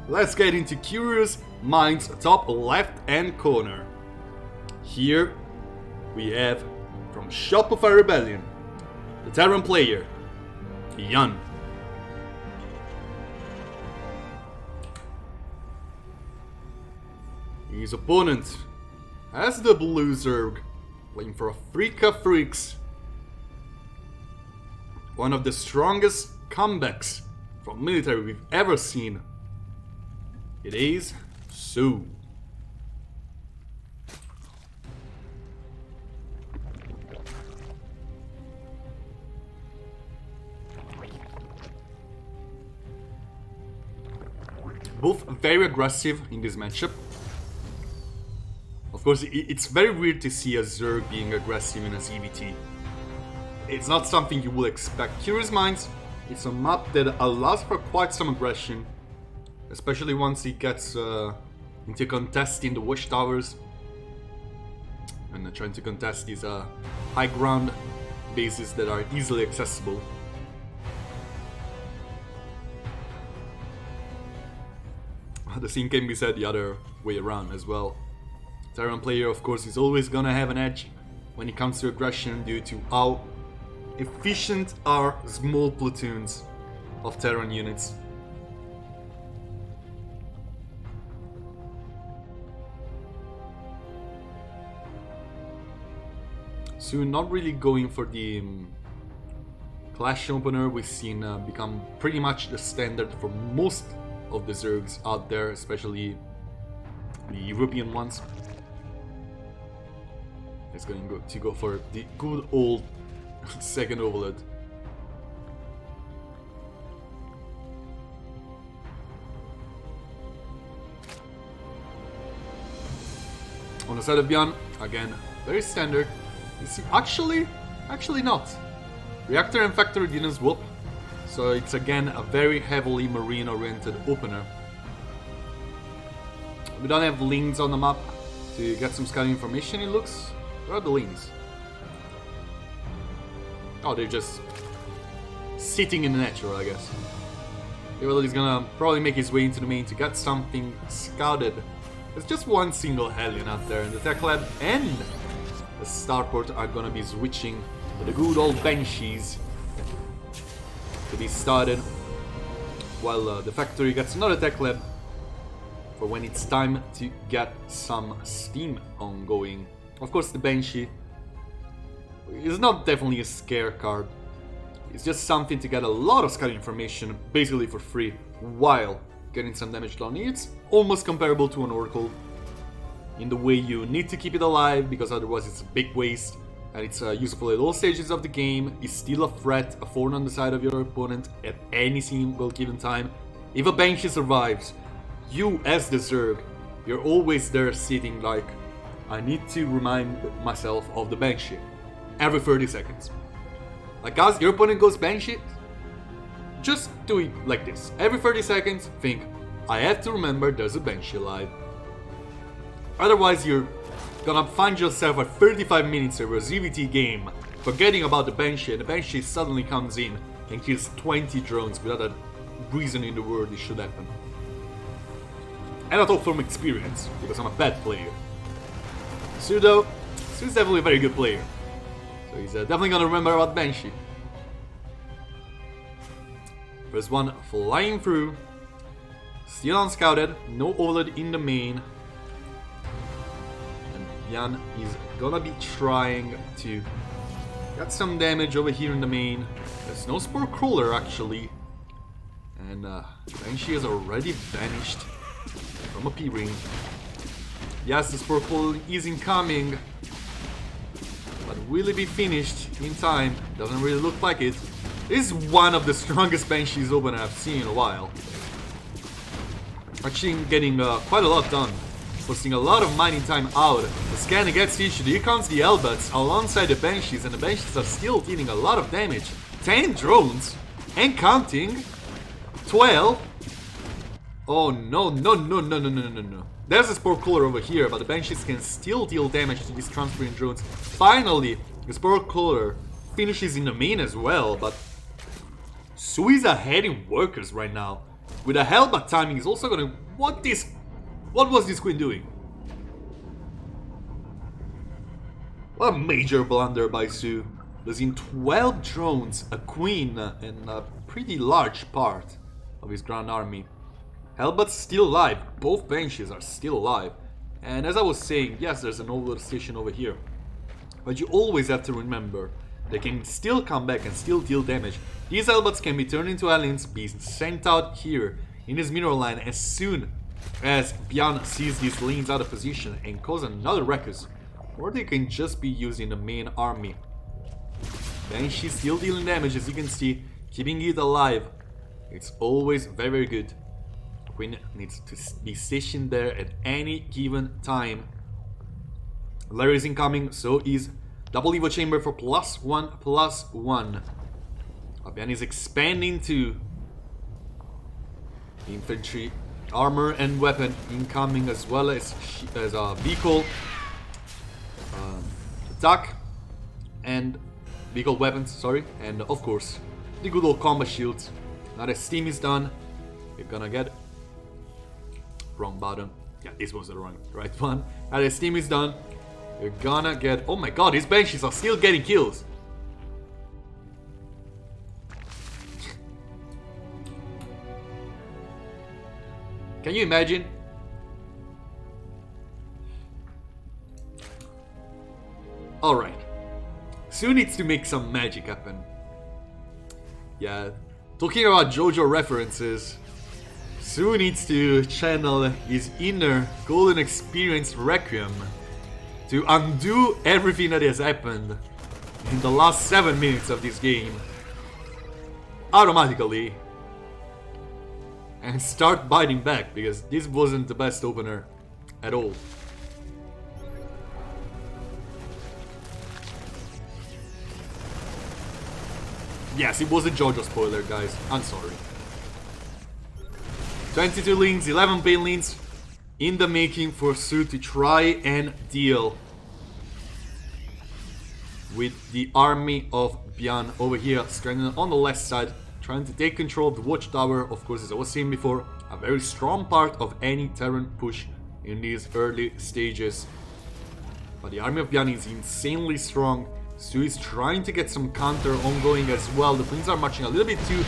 let's get into Curious Minds top left hand corner. Here we have from Shopify Rebellion, the Terran player, Byun. His opponent has the Blue Zerg, playing for Afrika Freaks. One of the strongest comebacks from military we've ever seen. It is SOO. Both very aggressive in this matchup. Of course, it's very weird to see a Zerg being aggressive in a ZVT. It's not something you would expect. Curious Minds, it's a map that allows for quite some aggression, especially once it gets into contesting the watchtowers and trying to contest these high ground bases that are easily accessible. The same can be said the other way around as well. Terran player, of course, is always gonna have an edge when it comes to aggression due to how efficient are small platoons of Terran units. So not really going for the clash opener. We've seen become pretty much the standard for most of the Zergs out there, especially the European ones. It's going to go for the good old second overload. On the side of Byun, again, very standard. It's actually not. Reactor and Factory didn't swap, so it's again a very heavily marine-oriented opener. We don't have links on the map to get some scouting information, it looks. Where are the links? Oh, they're just sitting in the natural, I guess. Well, he's gonna probably make his way into the main to get something scouted. There's just one single Hellion out there, and the Tech Lab and the Starport are gonna be switching to the good old Banshees to be started, while the factory gets another Tech Lab for when it's time to get some steam ongoing. Of course, the Banshee is not definitely a scare card. It's just something to get a lot of scouting information, basically for free, while getting some damage done. It's almost comparable to an Oracle in the way you need to keep it alive, because otherwise it's a big waste, and it's useful at all stages of the game. It's still a threat, a thorn on the side of your opponent at any single given time. If a Banshee survives, you as the Zerg, you're always there sitting like, I need to remind myself of the Banshee every 30 seconds. Like, as your opponent goes Banshee, just do it like this. Every 30 seconds, think, I have to remember there's a Banshee alive. Otherwise, you're gonna find yourself at 35 minutes of a ZVT game, forgetting about the Banshee, and the Banshee suddenly comes in and kills 20 drones without a reason in the world it should happen. And I talk from experience, because I'm a bad player. Sudo's definitely a very good player, so he's definitely gonna remember about Banshee. First one flying through, still unscouted, no overload in the main, and Byun is gonna be trying to get some damage over here in the main. There's no Spore Crawler actually, and Banshee has already vanished from a P-ring. Yes, the Spore Crawler is incoming, but will it be finished in time? Doesn't really look like it. This is one of the strongest Banshees opener I've seen in a while. Actually getting quite a lot done, posting a lot of mining time out. The scanner gets issued, here comes the Elbats alongside the Banshees, and the Banshees are still dealing a lot of damage. 10 drones, and counting. 12. Oh no, no, no, no, no, no, no, no. There's a Spore Crawler over here, but the Banshees can still deal damage to these transferring drones. Finally, the Spore Crawler finishes in the main as well, but SOO is ahead in workers right now. with a Hellbat timing, he's also gonna... What was this queen doing? What a major blunder by SOO. Losing 12 drones, a queen, and a pretty large part of his ground army. Hellbat's still alive, both benches are still alive. And as I was saying, yes, there's an overload station over here. But you always have to remember, they can still come back and still deal damage. These Hellbats can be turned into aliens, be sent out here in his mineral line as soon as Byun sees these lanes out of position and cause another ruckus. Or they can just be used in the main army. Banshee still dealing damage, as you can see, keeping it alive. It's always very, very good. Queen needs to be stationed there at any given time. Larry is incoming, so is double Evo Chamber for +1/+1. Byun is expanding to infantry, armor and weapon incoming, as well as a vehicle attack and vehicle weapons, sorry, and of course the good old combat shields. Now that steam is done, you're gonna get wrong button. Yeah, this was the right one. Now that steam is done, you're gonna get... Oh my god, these banshees are still getting kills. Can you imagine? Alright. SOO needs to make some magic happen. Yeah. Talking about JoJo references, SOO needs to channel his inner golden experience requiem to undo everything that has happened in the last 7 minutes of this game automatically and start biting back, because this wasn't the best opener at all. Yes, it was a JoJo spoiler, guys. I'm sorry. 22 lanes, 11 Bane lanes in the making for SOO to try and deal with the army of Byun over here, stranded on the left side, trying to take control of the watchtower. Of course, as I was saying before, a very strong part of any Terran push in these early stages. But the army of Byun is insanely strong. SOO is trying to get some counter ongoing as well. The Queens are marching a little bit too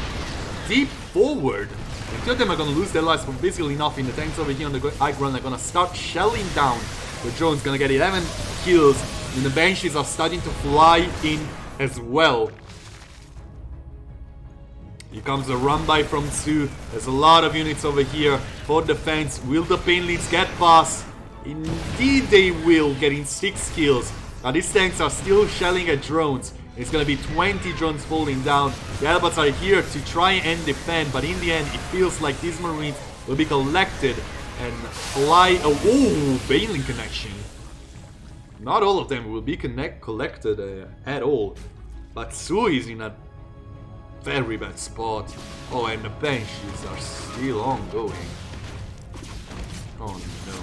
deep forward. The two of them are going to lose their lives for basically nothing. The tanks over here on the high ground are going to start shelling down. The drone's going to get 11 kills. And the Banshees are starting to fly in as well. Here comes a run by from SOO. There's a lot of units over here for defense. Will the Pain Leads get past? Indeed they will, getting 6 kills. Now these tanks are still shelling at drones. It's gonna be 20 drones falling down. The Hellbats are here to try and defend, but in the end it feels like these Marines will be collected and fly... Oh, Baneling connection. Not all of them will be collected at all. But SOO is in a very bad spot. Oh, and the Banshees are still ongoing. Oh no.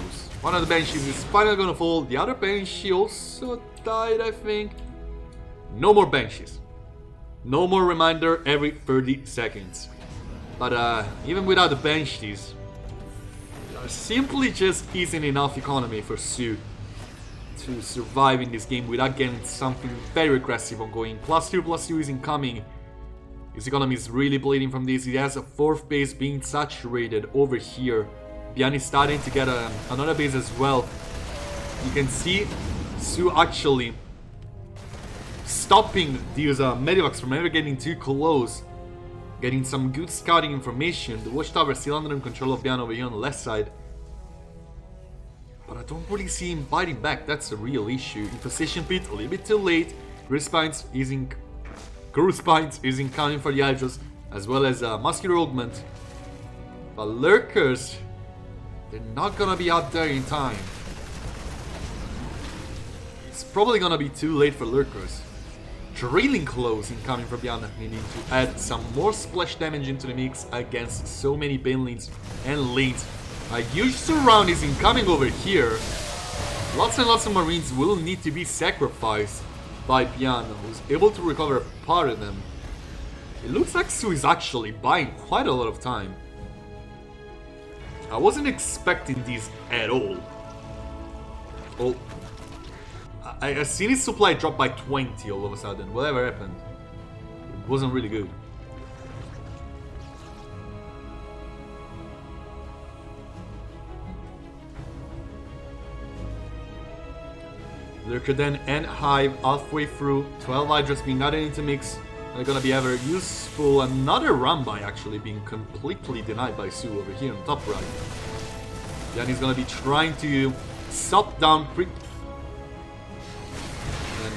One of the Banshees is finally gonna fall. The other Banshee also died, I think. No more Banshees. No more reminder every 30 seconds. But even without the Banshees, there simply just isn't enough economy for SOO to survive in this game without getting something very aggressive ongoing. +2/+2 is incoming. His economy is really bleeding from this. He has a 4th base being saturated over here. Byun is starting to get another base as well. You can see SOO actually stopping these medivacs from ever getting too close. Getting some good scouting information. The watchtower is still under control of Byun over here on the left side. But I don't really see him biting back. That's a real issue. Infestation Pit a little bit too late. Grease Spines is incoming for the Hydras, as well as Muscular Augment. But Lurkers, they're not gonna be out there in time. It's probably gonna be too late for Lurkers. Drilling Claws incoming from Byun, needing to add some more splash damage into the mix against so many Banelings and lanes. A huge surround is incoming over here. Lots and lots of Marines will need to be sacrificed by Byun, who's able to recover part of them. It looks like SOO is actually buying quite a lot of time. I wasn't expecting these at all. Oh, I seen his supply drop by 20 all of a sudden. Whatever happened, it wasn't really good. Lurker Den and Hive halfway through. 12 Hydras being added into mix. They're gonna be ever useful. Another run by actually being completely denied by SOO over here on top right. Then he's gonna be trying to stop down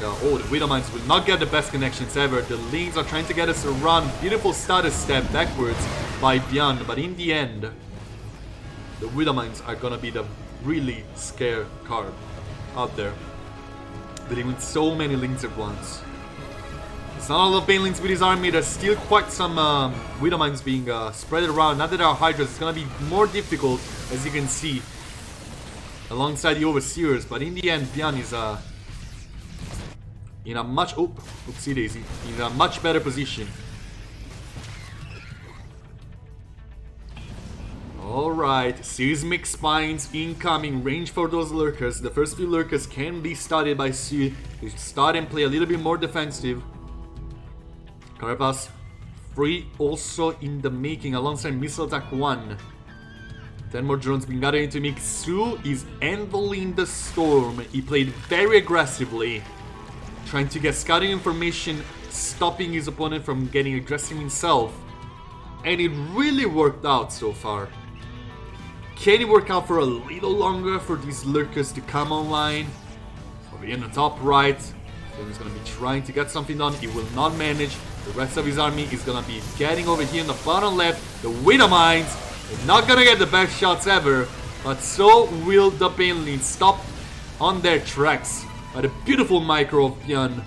oh, the Widow Mines will not get the best connections ever. The Lings are trying to get us around. Beautiful status step backwards by Byun, but in the end, the Widow Mines are gonna be the really scare card out there. Dealing with so many Lings at once. It's not all of Banelings with his army. There's still quite some Widow Mines being spread around. Now that our Hydras, it's gonna be more difficult, as you can see, alongside the Overseers. But in the end, Byun is in a much oopsie daisy, in a much better position. Alright, Seismic Spines incoming, range for those Lurkers. The first few Lurkers can be studied by SOO. They start and play a little bit more defensive. Carapace free also in the making alongside Missile Attack 1. 10 more drones being added into mix. SOO is handling the storm. He played very aggressively, trying to get scouting information, stopping his opponent from getting aggressive himself. And it really worked out so far. Can it work out for a little longer for these Lurkers to come online? Over here in the top right, then he's going to be trying to get something done. He will not manage. The rest of his army is going to be getting over here in the bottom left. The Widow Mines, they're not going to get the best shots ever, but so will the Banelings. Stop on their tracks by the beautiful micro of Byun.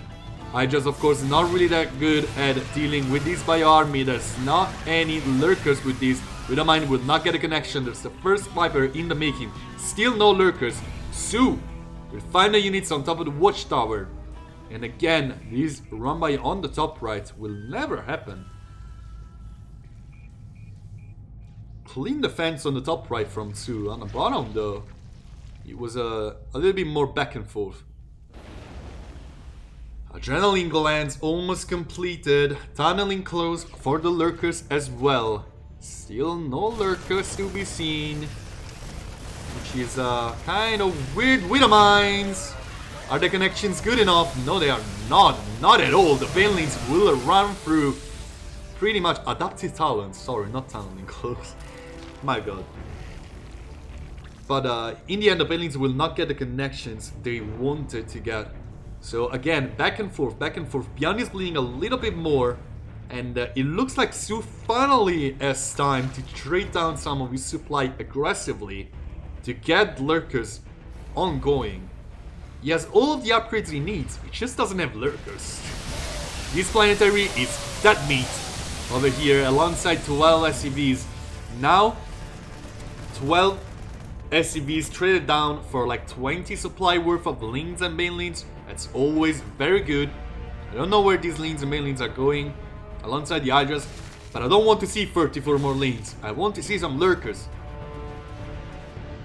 Hydra's of course not really that good at dealing with this bio army. There's not any Lurkers with this. Widow Mine will not get a connection. There's the first Viper in the making. Still no Lurkers. SOO will find the units on top of the watchtower. And again, this run by on the top right will never happen. Clean defense on the top right from SOO. On the bottom though, it was a little bit more back and forth. Adrenaline glands almost completed. Tunneling closed for the Lurkers as well. Still no Lurkers to be seen, which is kind of weird. Widow Mines. Are the connections good enough? No, they are not. Not at all. The Banelings will run through pretty much adaptive talents. Sorry, not tunneling close. My god. But in the end, the Banelings will not get the connections they wanted to get. So again, back and forth, back and forth. Byun is bleeding a little bit more. And it looks like SOO finally has time to trade down some of his supply aggressively to get Lurkers ongoing. He has all of the upgrades he needs, he just doesn't have Lurkers. This planetary is dead meat over here alongside 12 SCVs. Now, 12 SCVs traded down for like 20 supply worth of Lings and Banelings. That's always very good. I don't know where these Lings and Banelings are going alongside the Hydras, but I don't want to see 34 more Lings. I want to see some Lurkers.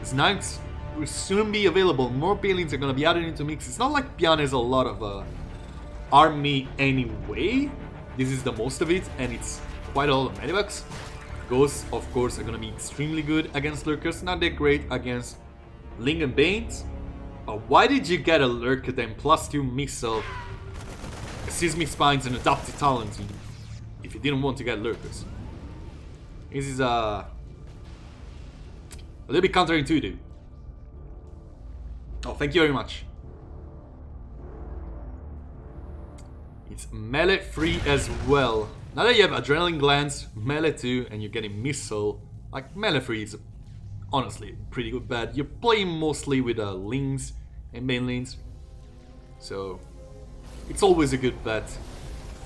These Knights will soon be available. More Banelings are going to be added into mix. It's not like Byun has a lot of army anyway. This is the most of it, and it's quite a lot of medivacs. Ghosts, of course, are going to be extremely good against Lurkers. Not that great against Ling and Banes. But why did you get a Lurker then +2 missile, Seismic Spines, and adaptive talent if you didn't want to get Lurkers? This is a little bit counterintuitive. Oh, thank you very much. It's melee free as well. Now that you have Adrenaline Glands, melee 2, and you're getting missile, like melee free is honestly pretty good bet. You're playing mostly with Lings and Banelings, so it's always a good bet.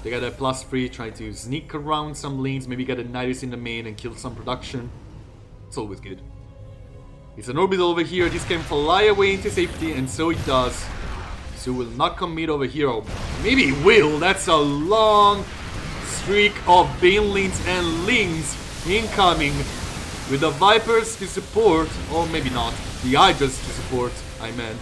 They got a +3, trying to sneak around some Lings, maybe get a Nidus in the main and kill some production. It's always good. It's an orbital over here. This can fly away into safety, and so it does. So will not commit over here, or maybe it will. That's a long streak of Banelings and Lings incoming. with the Vipers to support, or maybe not, the Hydras to support, I meant.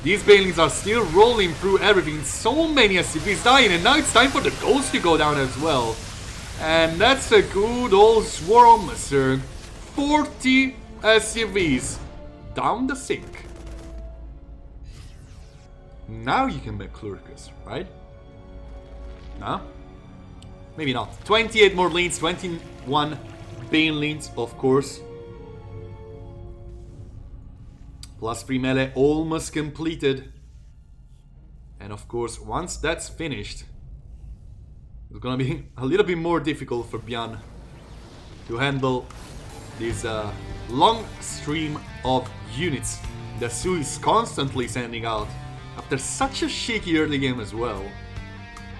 These Banelings are still rolling through everything, so many SCVs dying, and now it's time for the Ghost to go down as well. And that's a good old Swarm, sir. 40 SCVs down the sink. Now you can make Klurkus, right? No? Maybe not. 28 more lanes, 21 Banelings, of course. Plus 3 melee almost completed. And of course, once that's finished, it's gonna be a little bit more difficult for Byun to handle this long stream of units that SOO is constantly sending out after such a shaky early game as well.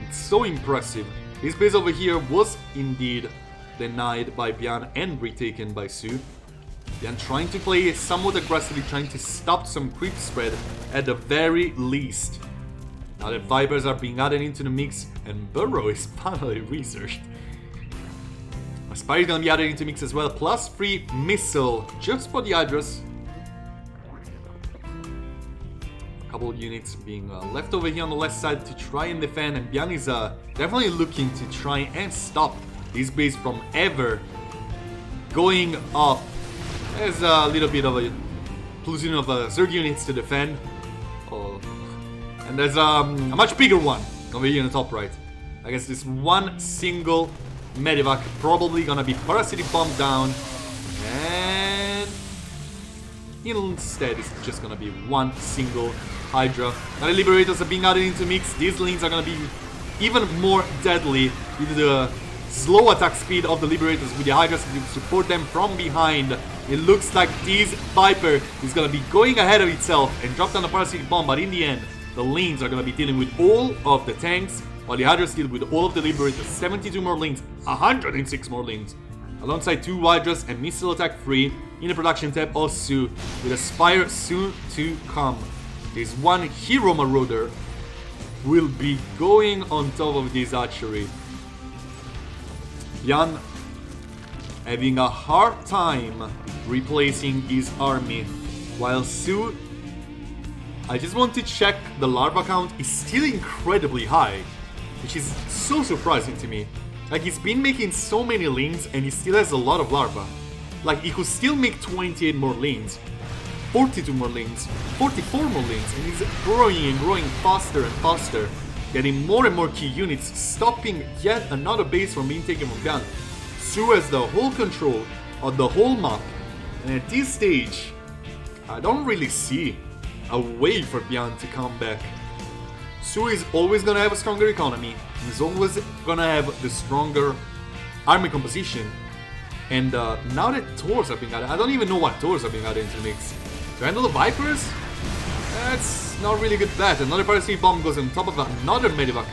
It's so impressive. This base over here was indeed denied by Byun and retaken by SOO. Byun trying to play somewhat aggressively, trying to stop some creep spread at the very least. Now that Vipers are being added into the mix and Burrow is finally researched. Aspire is gonna be added into the mix as well, plus 3 missile just for the Hydras. A couple of units being left over here on the left side to try and defend, and Byun is definitely looking to try and stop this base from ever going up. There's a little bit of a platoon of Zerg units to defend. And there's a much bigger one over here in the top right. I guess this one single Medivac probably gonna be parasitic bombed down. And instead it's just gonna be one single Hydra. Now the Liberators are being added into mix. These lanes are gonna be even more deadly due to the slow attack speed of the Liberators with the Hydras to support them from behind. It looks like this Viper is gonna be going ahead of itself and drop down the parasitic bomb, but in the end, the lanes are gonna be dealing with all of the tanks, while the Hydras deal with all of the Liberators. 72 more lanes, 106 more lanes, alongside 2 Hydras and missile attack free in the production tab of SOO, with Aspire soon to come. This one Hero Marauder will be going on top of this archery. Byun having a hard time replacing his army, while SOO, I just want to check, the larva count is still incredibly high, which is so surprising to me. Like, he's been making so many lanes and he still has a lot of larva. Like, he could still make 28 more lanes, 42 more lanes, 44 more lanes, and he's growing and growing faster and faster, getting more and more key units, stopping yet another base from being taken from Byun. SOO has the whole control of the whole map, and at this stage, I don't really see a way for Byun to come back. SOO is always gonna have a stronger economy, and is always gonna have the stronger army composition. And now that Taurs are being added, I don't even know what Taurs are being added into the mix. To handle the Vipers? That's not really good bet. Another parasitic bomb goes on top of another Medivac.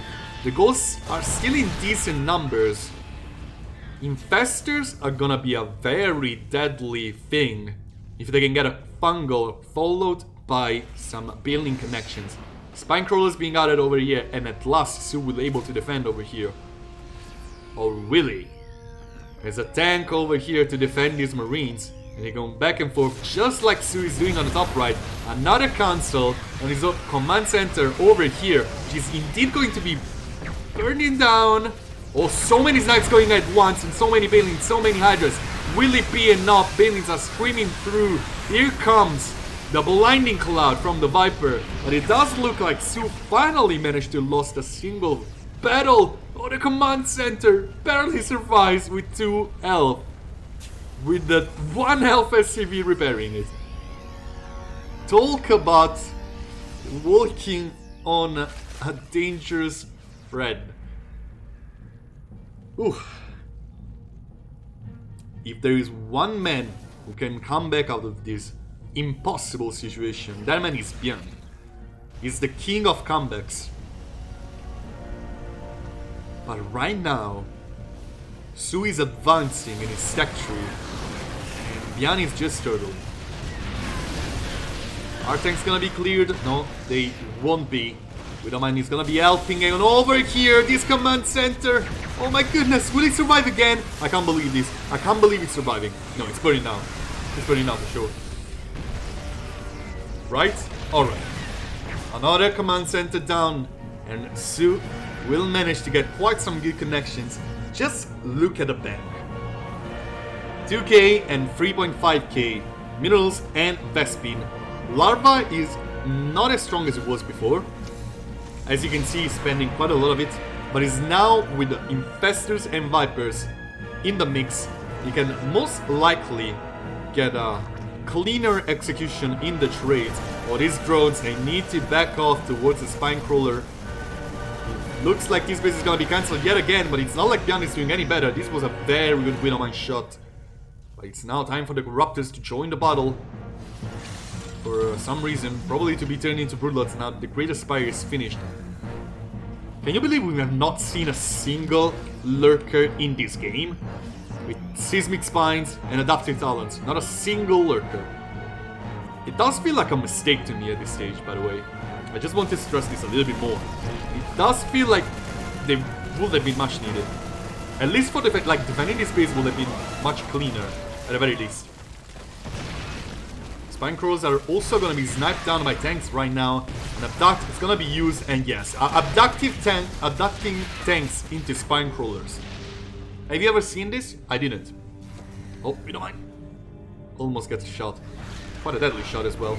The Ghosts are still in decent numbers. Infestors are gonna be a very deadly thing if they can get a Fungal followed by some building connections. Spinecrawlers being added over here, and at last SOO will be able to defend over here. Oh really? There's a tank over here to defend these Marines, and they're going back and forth just like SOO is doing on the top right. Another console on his command center over here, which is indeed going to be burning down. Oh, so many snipes going at once, and so many Banelings, so many Hydras. Will it be enough? Banelings are screaming through. Here comes the blinding cloud from the Viper, but it does look like SOO finally managed to lose a single battle. Oh, the command center barely survives with 2 health, with the 1 health SCV repairing it. Talk about walking on a dangerous thread. Ooh. If there is one man who can come back out of this impossible situation, that man is Byun. He's the king of comebacks. But right now, SOO is advancing in his stack tree, and Byun is just turtle. Our tank's gonna be cleared. No, they won't be. Widowmine is gonna be helping, and over here, this command center Oh my goodness, will it survive again? I can't believe this. I can't believe it's surviving. No, it's burning down. It's burning down for sure. Right? Alright. Another command center down. And SOO will manage to get quite some good connections. Just look at the bank. 2k and 3.5k. Minerals and Vespine. Larva is not as strong as it was before. As you can see, he's spending quite a lot of it. But is now with the Infestors and Vipers in the mix. You can most likely get a cleaner execution in the trades. Or these drones, they need to back off towards the Spine Crawler. It looks like this base is gonna be cancelled yet again, but it's not like Byun is doing any better. This was a very good win on my shot. But it's now time for the Corruptors to join the battle. For some reason, probably to be turned into Broodlords now the Great Aspire is finished. Can you believe we have not seen a single lurker in this game? With Seismic Spines and Adaptive Talents, not a single lurker. It does feel like a mistake to me at this stage, by the way. I just want to stress this a little bit more. It does feel like they would have been much needed. At least for the fact, like, defending this base would have been much cleaner, at the very least. Spine Crawlers are also going to be sniped down by tanks right now. And Abduct is going to be used, and yes, abducting tanks into Spine Crawlers. Have you ever seen this? I didn't. Oh, you don't mind. Almost gets a shot. Quite a deadly shot as well.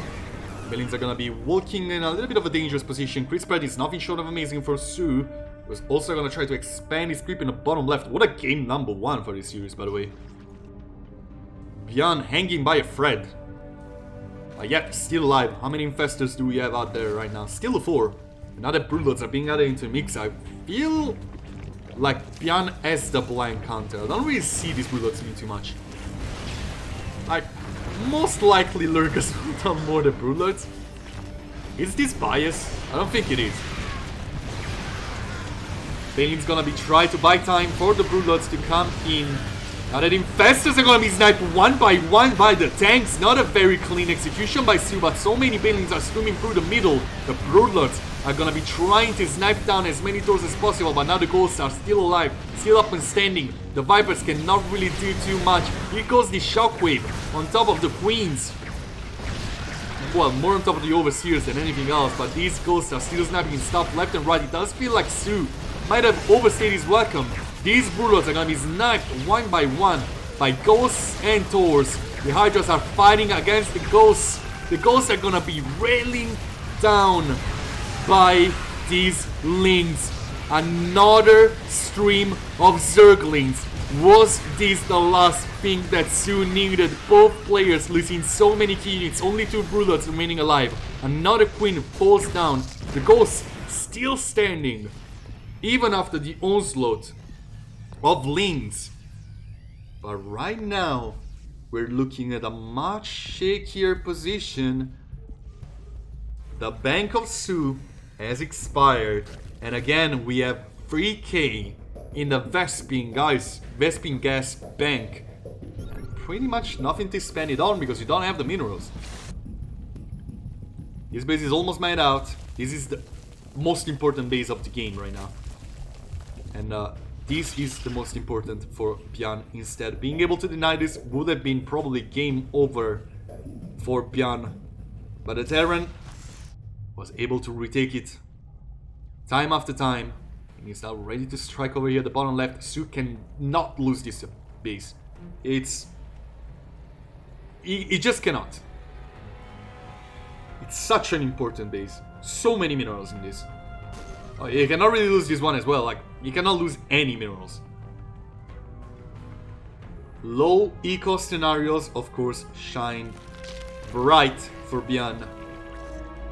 Millions are going to be walking in a little bit of a dangerous position. Crit spread is nothing short of amazing for SOO. Was also going to try to expand his creep in the bottom left. What a game number 1 for this series, by the way. Byun hanging by a thread. Yet, still alive. How many Infestors do we have out there right now? Still 4. Now that Broodlords are being added into the mix, I feel like Byun as the blind counter. I don't really see these Broodlords doing too much. Like, most likely Lurkers will done more than Broodlords. Is this bias? I don't think it is. Bane's gonna be trying to buy time for the Broodlords to come in. Now that Infestors are gonna be sniped one by the tanks. Not a very clean execution by SOO, but so many Banelings are swimming through the middle. The Broodlords are gonna be trying to snipe down as many doors as possible, but now the Ghosts are still alive, still up and standing. The Vipers cannot really do too much. Here goes the Shockwave on top of the Queens. Well, more on top of the Overseers than anything else, but these Ghosts are still sniping stuff left and right. It does feel like SOO might have overstayed his welcome. These Broodlords are gonna be sniped one by one by Ghosts and Taurs. The Hydras are fighting against the Ghosts. The Ghosts are gonna be railing down by these Lings. Another stream of Zerglings. Was this the last thing that SOO needed? Both players losing so many key units, only 2 Broodlords remaining alive. Another Queen falls down. The Ghosts still standing. Even after the onslaught of Lings. But right now, we're looking at a much shakier position. The Bank of SOO has expired. And again, we have 3k in the Vespine, guys. Vespine gas bank. And pretty much nothing to spend it on because you don't have the minerals. This base is almost made out. This is the most important base of the game right now. And this is the most important for Byun instead. Being able to deny this would have been probably game over for Byun. But the Terran was able to retake it time after time. And he's now ready to strike over here at the bottom left. SOO cannot lose this base. He just cannot. It's such an important base. So many minerals in this. Oh, you cannot really lose this one as well. Like, you cannot lose any minerals. Low eco scenarios, of course, shine bright for Byun,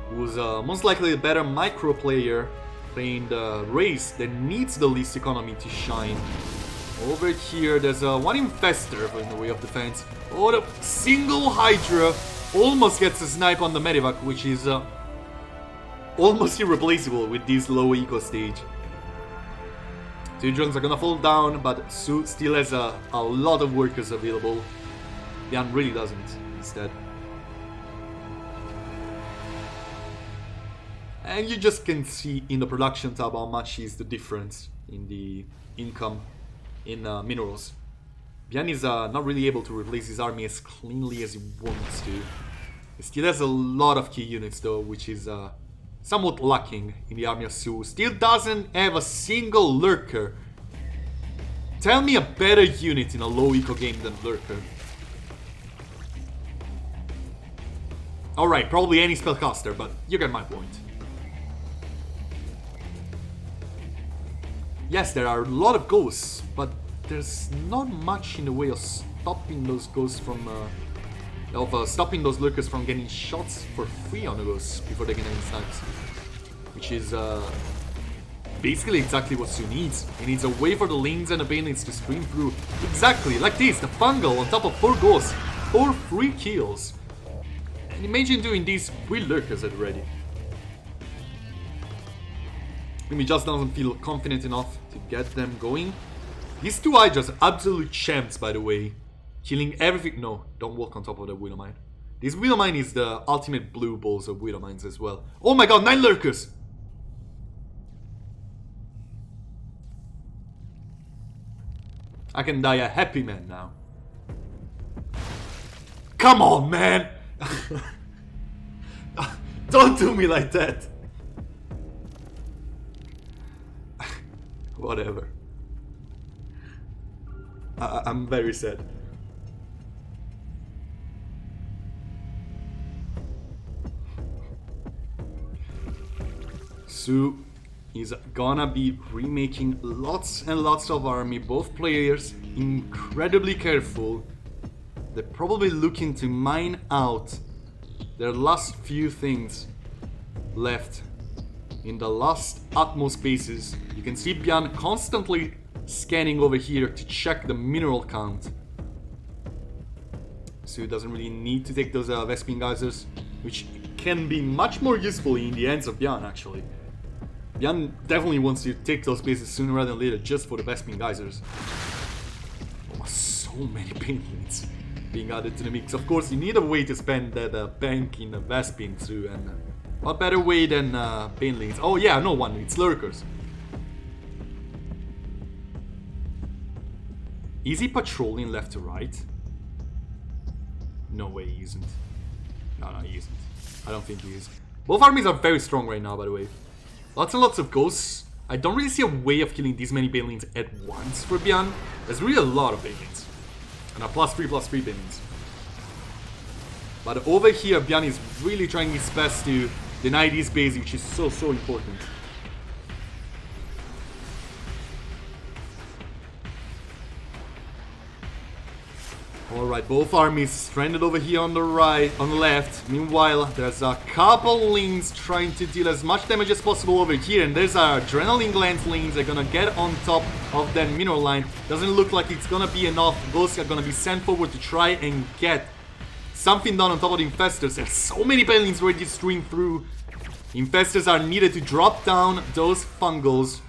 who's most likely a better micro player playing the race that needs the least economy to shine. Over here, there's one Infestor in the way of defense. Oh, the single Hydra almost gets a snipe on the Medivac, which is almost irreplaceable with this low eco stage. 2 drones are gonna fall down, but SOO still has a lot of workers available. Byun really doesn't, instead. And you just can see in the production tab how much is the difference in the income in minerals. Byun is not really able to replace his army as cleanly as he wants to. He still has a lot of key units though, which is somewhat lacking in the army of SOO. Still doesn't have a single lurker. Tell me a better unit in a low eco game than lurker. Alright, probably any spellcaster, but you get my point. Yes, there are a lot of ghosts, but there's not much in the way of stopping those ghosts from... stopping those lurkers from getting shots for free on the ghosts before they get any snipes. Which is basically exactly what SOO needs. He needs a way for the lanes and the banelines to stream through. Exactly, like this, the fungal on top of 4 ghosts. 4 free kills. And imagine doing this with lurkers at ready. He just doesn't feel confident enough to get them going. These 2 Hydras are absolute champs, by the way. Killing everything. No, don't walk on top of the Widowmine. This Widowmine is the ultimate blue balls of Widowmines as well. Oh my god, 9 lurkers! I can die a happy man now. Come on, man! Don't do me like that! Whatever. I'm very sad. SOO is gonna be remaking lots and lots of army, both players incredibly careful. They're probably looking to mine out their last few things left in the last utmost spaces. You can see Byun constantly scanning over here to check the mineral count. SOO doesn't really need to take those Vespene geysers, which can be much more useful in the hands of Byun actually. Byun definitely wants to take those bases sooner rather than later just for the Vespene geysers. Oh, so many banelines being added to the mix. Of course, you need a way to spend that bank in the Vespene too, and what better way than banelines? Oh yeah, no one, it's lurkers. Is he patrolling left to right? No way he isn't. No, he isn't. I don't think he is. Both armies are very strong right now, by the way. Lots and lots of ghosts. I don't really see a way of killing this many banelines at once for Byun. There's really a lot of banelines. And a +3/+3 banelines. But over here, Byun is really trying his best to deny this base, which is so important. Alright, both armies stranded over here on the right, on the left. Meanwhile, there's a couple lanes trying to deal as much damage as possible over here. And there's our adrenaline gland lanes that are gonna get on top of that mineral line. Doesn't look like it's gonna be enough. Ghosts are gonna be sent forward to try and get something done on top of the infestors. There's so many banelines ready to stream through. Infestors are needed to drop down those fungals.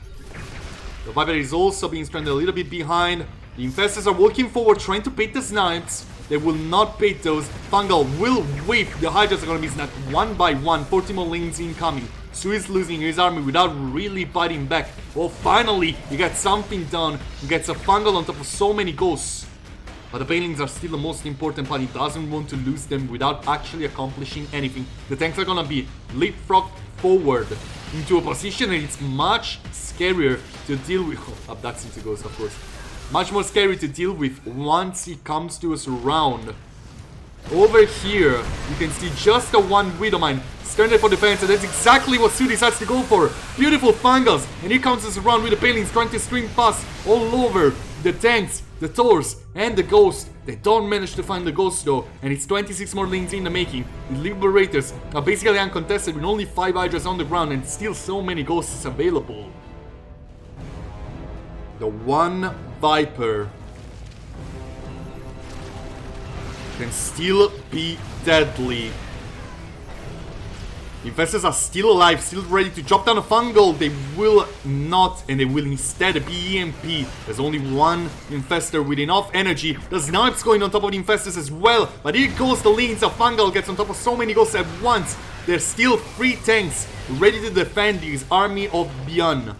The Viper is also being stranded a little bit behind. The infestors are walking forward, trying to bait the snipes. They will not bait those. Fungal will whip. The Hydras are going to be snapped one by one. 40 more lanes incoming. SOO is losing his army without really biting back. Well, finally, he gets something done. He gets a Fungal on top of so many ghosts. But the banelings are still the most important part. He doesn't want to lose them without actually accomplishing anything. The tanks are going to be leapfrogged forward into a position that it's much scarier to deal with. Oh, that's into ghost, of course. Much more scary to deal with once he comes to us around. Over here, you can see just the one Widowmine stranded for defense, and that's exactly what SOO decides to go for. Beautiful fungals, and here comes us around with the banelings trying to stream past all over the tanks, the Thors, and the Ghost. They don't manage to find the Ghost though, and it's 26 more lanes in the making. The Liberators are basically uncontested with only 5 Hydras on the ground and still so many Ghosts available. The one Viper can still be deadly. Infestors are still alive, still ready to drop down a fungal. They will not, and they will instead be EMP. There's only one infestor with enough energy. The snipes going on top of the infestors as well. But here goes the lanes. A fungal gets on top of so many ghosts at once. There's still 3 tanks ready to defend this army of Byun.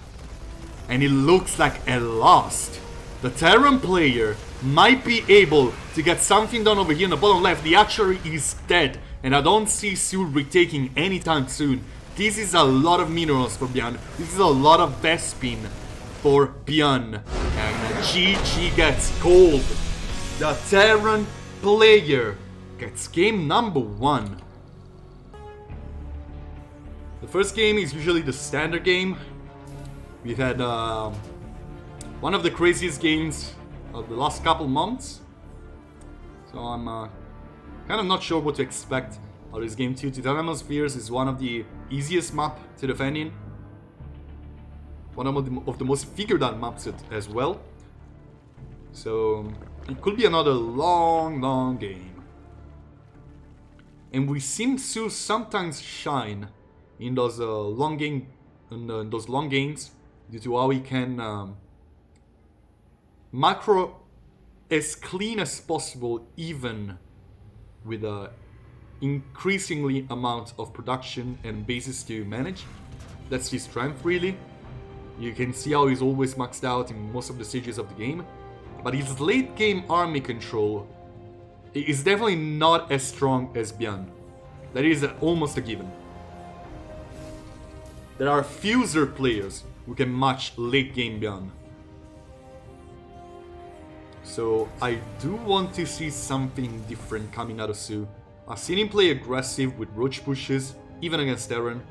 And it looks like at last the Terran player might be able to get something done over here in the bottom left. The archery is dead, and I don't see SOO retaking anytime soon. This is a lot of minerals for Byun. This is a lot of Vespin for Byun. And GG gets gold. The Terran player gets game number 1. The first game is usually the standard game. We've had one of the craziest games of the last couple months. So I'm kind of not sure what to expect out of this game too. Titan Atmospheres is one of the easiest map to defend in. One of the most figured out maps as well. So it could be another long game. And we've seen SOO sometimes shine in those long games due to how he can macro as clean as possible, even with a increasingly amount of production and bases to manage. That's his strength, really. You can see how he's always maxed out in most of the stages of the game. But his late game army control is definitely not as strong as Byun. That is almost a given. There are few Zerg players who can match late game Byun. So I do want to see something different coming out of SOO. I've seen him play aggressive with roach pushes, even against Terran.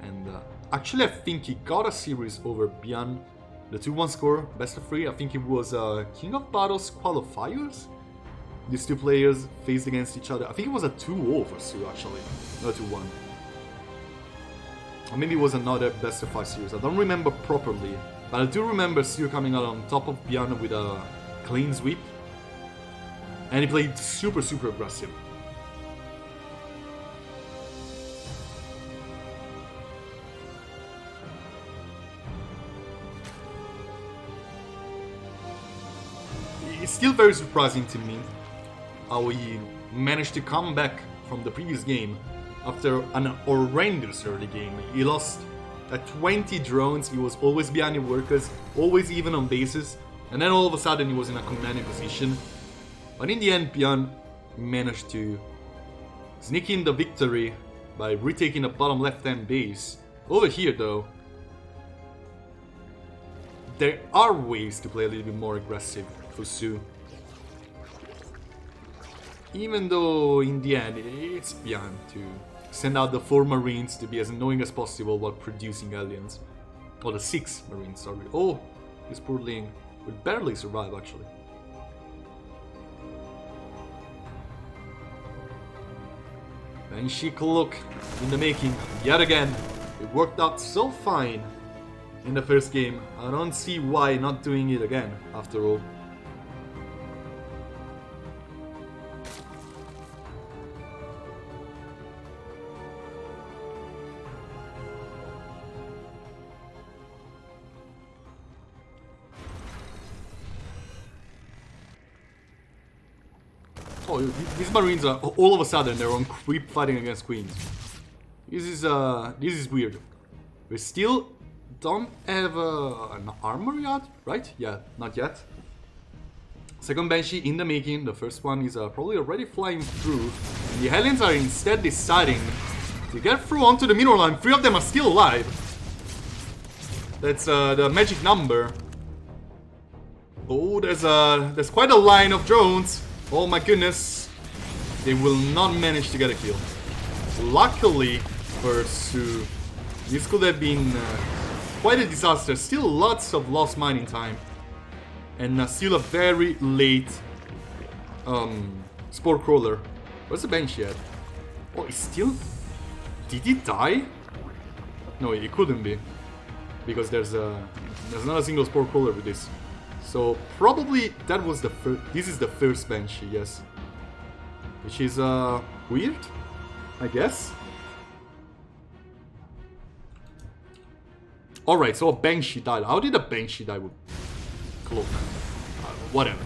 And actually I think he got a series over Byun. The 2-1 score, best of 3, I think it was King of Battles qualifiers? These two players faced against each other. I think it was a 2-0 for SOO actually, not 2-1. Or maybe it was another best of 5 series, I don't remember properly. But I do remember SOO coming out on top of Byun with a clean sweep. And he played super aggressive. It's still very surprising to me how he managed to come back from the previous game after an horrendous early game. He lost at 20 drones, he was always behind the workers, always even on bases, and then all of a sudden he was in a commanding position. But in the end, Byun managed to sneak in the victory by retaking the bottom left-hand base. Over here though, there are ways to play a little bit more aggressive for SOO. Even though in the end it's Byun to send out the 4 Marines to be as annoying as possible while producing aliens. Or the 6 Marines, sorry. Oh, this poor Ling would barely survive actually. And she look in the making yet again. It worked out so fine in the first game. I don't see why not doing it again after all. Oh, these Marines are all of a sudden they're on creep fighting against Queens. This is weird. We still don't have an armor yet, right? Yeah, not yet. Second Banshee in the making. The first one is probably already flying through. And the Hellions are instead deciding to get through onto the mineral line. 3 of them are still alive. That's the magic number. Oh, there's quite a line of drones. Oh my goodness. They will not manage to get a kill. Luckily for SOO, this could have been quite a disaster. Still lots of lost mining time. And still a very late Spore Crawler. Where's the Banshee at? Oh, he's still... Did he die? No, he couldn't be. Because there's not a single Spore Crawler with this. So probably that was the first... This is the first Banshee, yes. Which is weird, I guess. Alright, so a Banshee died. How did a Banshee die with Cloak? Whatever.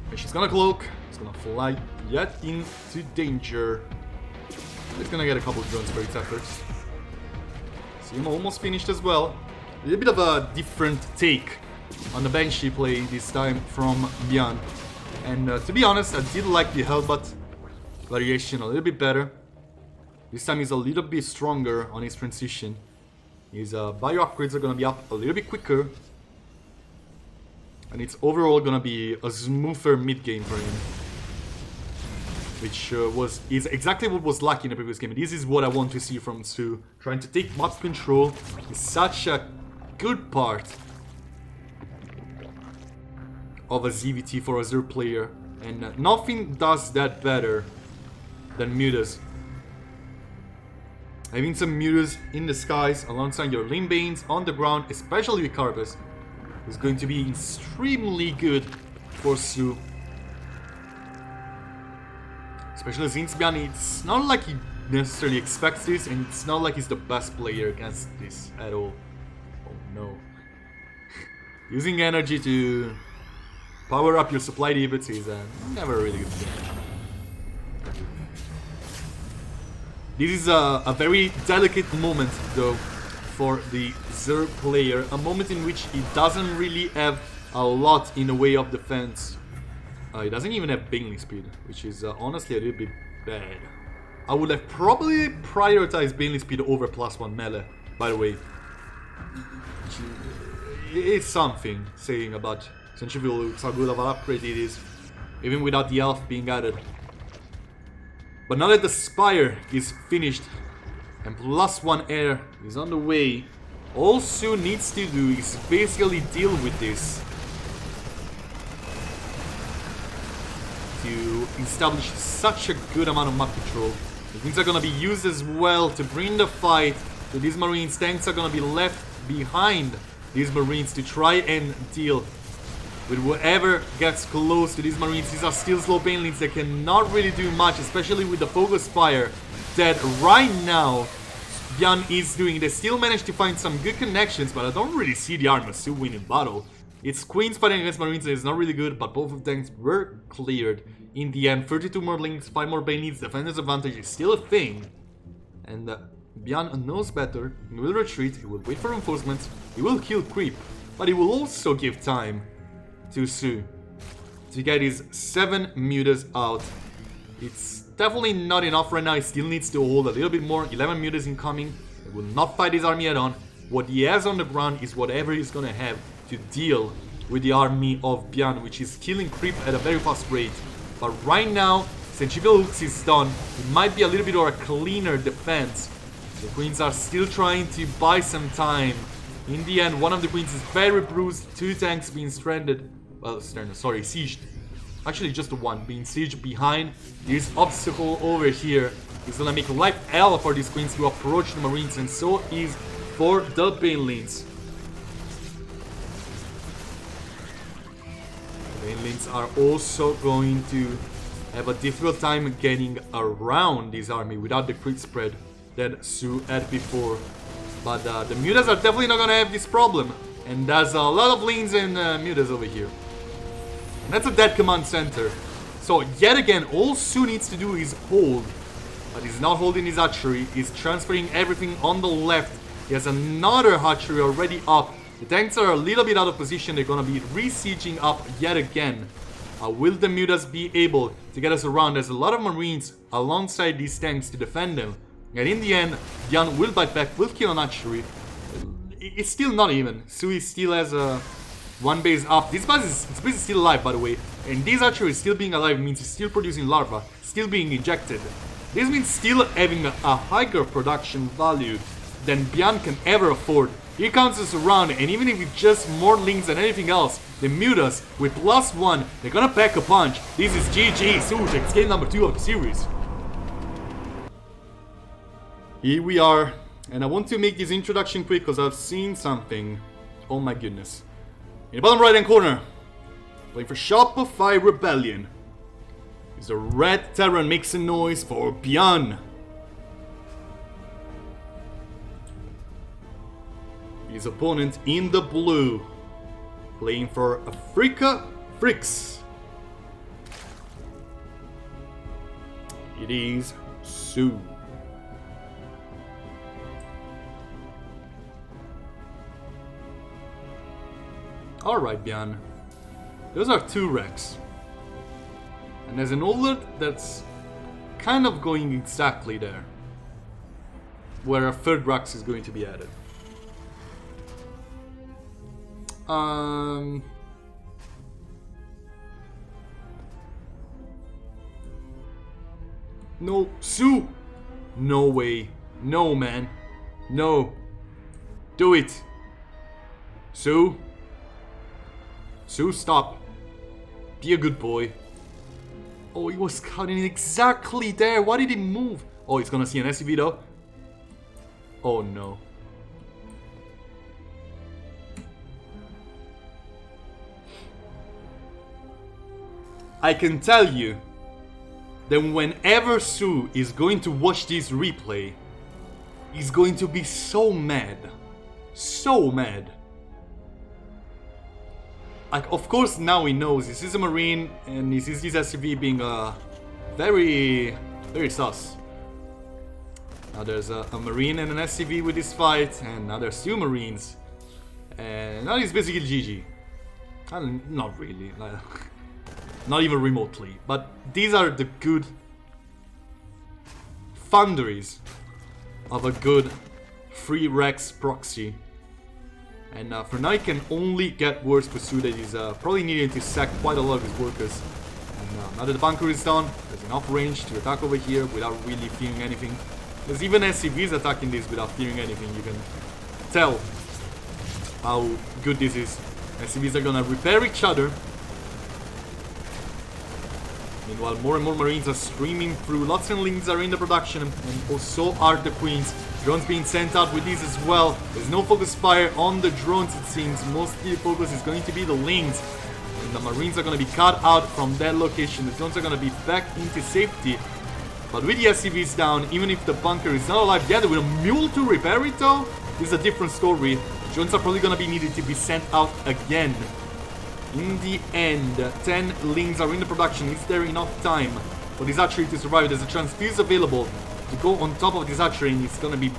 And she's gonna Cloak. It's gonna fly yet into danger. It's gonna get a couple of drones for its efforts. See him almost finished as well. A little bit of a different take on the Banshee play this time from Byun. And to be honest, I did like the Hellbat variation a little bit better. This time he's a little bit stronger on his transition. His bio upgrades are gonna be up a little bit quicker. And it's overall gonna be a smoother mid-game for him. Which is exactly what was lacking in the previous game. This is what I want to see from SOO. Trying to take map control is such a good part of a ZVT for a Zero player. And nothing does that better than mutas. Having some mutas in the skies alongside your lane banes on the ground, especially with Carbus, is going to be extremely good for SOO. Especially since Byun, it's not like he necessarily expects this, and it's not like he's the best player against this at all. Oh no. Using energy to power up your supply debuts is never a really good thing. This is a very delicate moment though for the Zerg player, a moment in which he doesn't really have a lot in the way of defense. He doesn't even have Baneling speed, which is honestly a little bit bad. I would have probably prioritized Baneling speed over +1 melee, by the way. It's something saying about Centrifugal, how good of an upgrade it is, even without the elf being added. But now that the Spire is finished and +1 air is on the way, all SOO needs to do is basically deal with this to establish such a good amount of map control. The things are gonna be used as well to bring the fight to these Marines. Tanks are gonna be left behind these Marines to try and deal with whoever gets close to these Marines. These are still slow banelings that cannot really do much, especially with the focus fire that right now Byun is doing. They still managed to find some good connections, but I don't really see the armor still winning battle. It's Queens fighting against Marines and it's not really good, but both of them were cleared in the end. 32 more links, 5 more banelings, defender's advantage is still a thing. And Byun knows better. He will retreat, he will wait for reinforcements, he will kill creep, but he will also give time to SOO to get his 7 mutas out. It's definitely not enough right now. He still needs to hold a little bit more. 11 mutas incoming. He will not fight his army head-on. What he has on the ground is whatever he's gonna have to deal with the army of Byun, which is killing creep at a very fast rate. But right now, Centrifugal Hooks is done. It might be a little bit of a cleaner defense. The Queens are still trying to buy some time. In the end, one of the Queens is very bruised. 2 tanks being stranded. Well, sorry, sieged. Actually, just the one being sieged behind this obstacle over here. Is gonna make life hell for these Queens to approach the Marines, and so is for the Banelings. Banelings are also going to have a difficult time getting around this army without the crit spread that SOO had before. But the mutas are definitely not gonna have this problem. And there's a lot of lanes and mutas over here. And that's a dead command center. So yet again, all SOO needs to do is hold. But he's not holding his archery. He's transferring everything on the left. He has another archery already up. The tanks are a little bit out of position. They're gonna be re-sieging up yet again. Will the mutas be able to get us around? There's a lot of Marines alongside these tanks to defend them. And in the end, Byun will bite back, will kill an archery. It's still not even. SOO still has one base up. This base is still alive, by the way. And this archery still being alive means it's still producing larvae, still being injected. This means still having a higher production value than Byun can ever afford. Here comes us around, and even if it's just more links than anything else, the mutas with +1, they're gonna pack a punch. This is GG. SOO takes game number 2 of the series. Here we are, and I want to make this introduction quick because I've seen something. Oh my goodness. In the bottom right hand corner, playing for Shopify Rebellion, is a red Terran makes a noise for Byun. His opponent in the blue, playing for Africa Fricks. It is SOO. Alright, Byun. Those are 2 wrecks. And there's an alert that's kind of going exactly there. Where a 3rd Rax is going to be added. No, SOO! No way. No, man. No. Do it. SOO. SOO, stop. Be a good boy. Oh, he was scouting exactly there. Why did he move? Oh, he's gonna see an SCV though. Oh no. I can tell you that whenever SOO is going to watch this replay, he's going to be so mad. So mad. Like, of course now he knows this is a Marine and he sees this SCV being very, very sus. Now there's a Marine and an SCV with this fight, and now there's 2 Marines. And now he's basically GG. Not really, like, not even remotely. But these are the good foundaries of a good free Rex proxy. And for now it can only get worse for SOO that he's probably needing to sack quite a lot of his workers. And now that the bunker is done, there's enough range to attack over here without really fearing anything. There's even SCVs attacking this without fearing anything. You can tell how good this is. SCVs are gonna repair each other. Meanwhile, more and more Marines are streaming through. Lots of links are in the production, and also are the Queens. Drones being sent out with these as well. There's no focus fire on the drones, it seems. Mostly the focus is going to be the links. And the Marines are going to be cut out from that location. The drones are going to be back into safety. But with the SCVs down, even if the bunker is not alive yet, with a mule to repair it though, this is a different story. Drones are probably going to be needed to be sent out again. In the end, 10 links are in the production. Is there enough time for this archery to survive? There's a transfuse available to go on top of this archery, and it's gonna be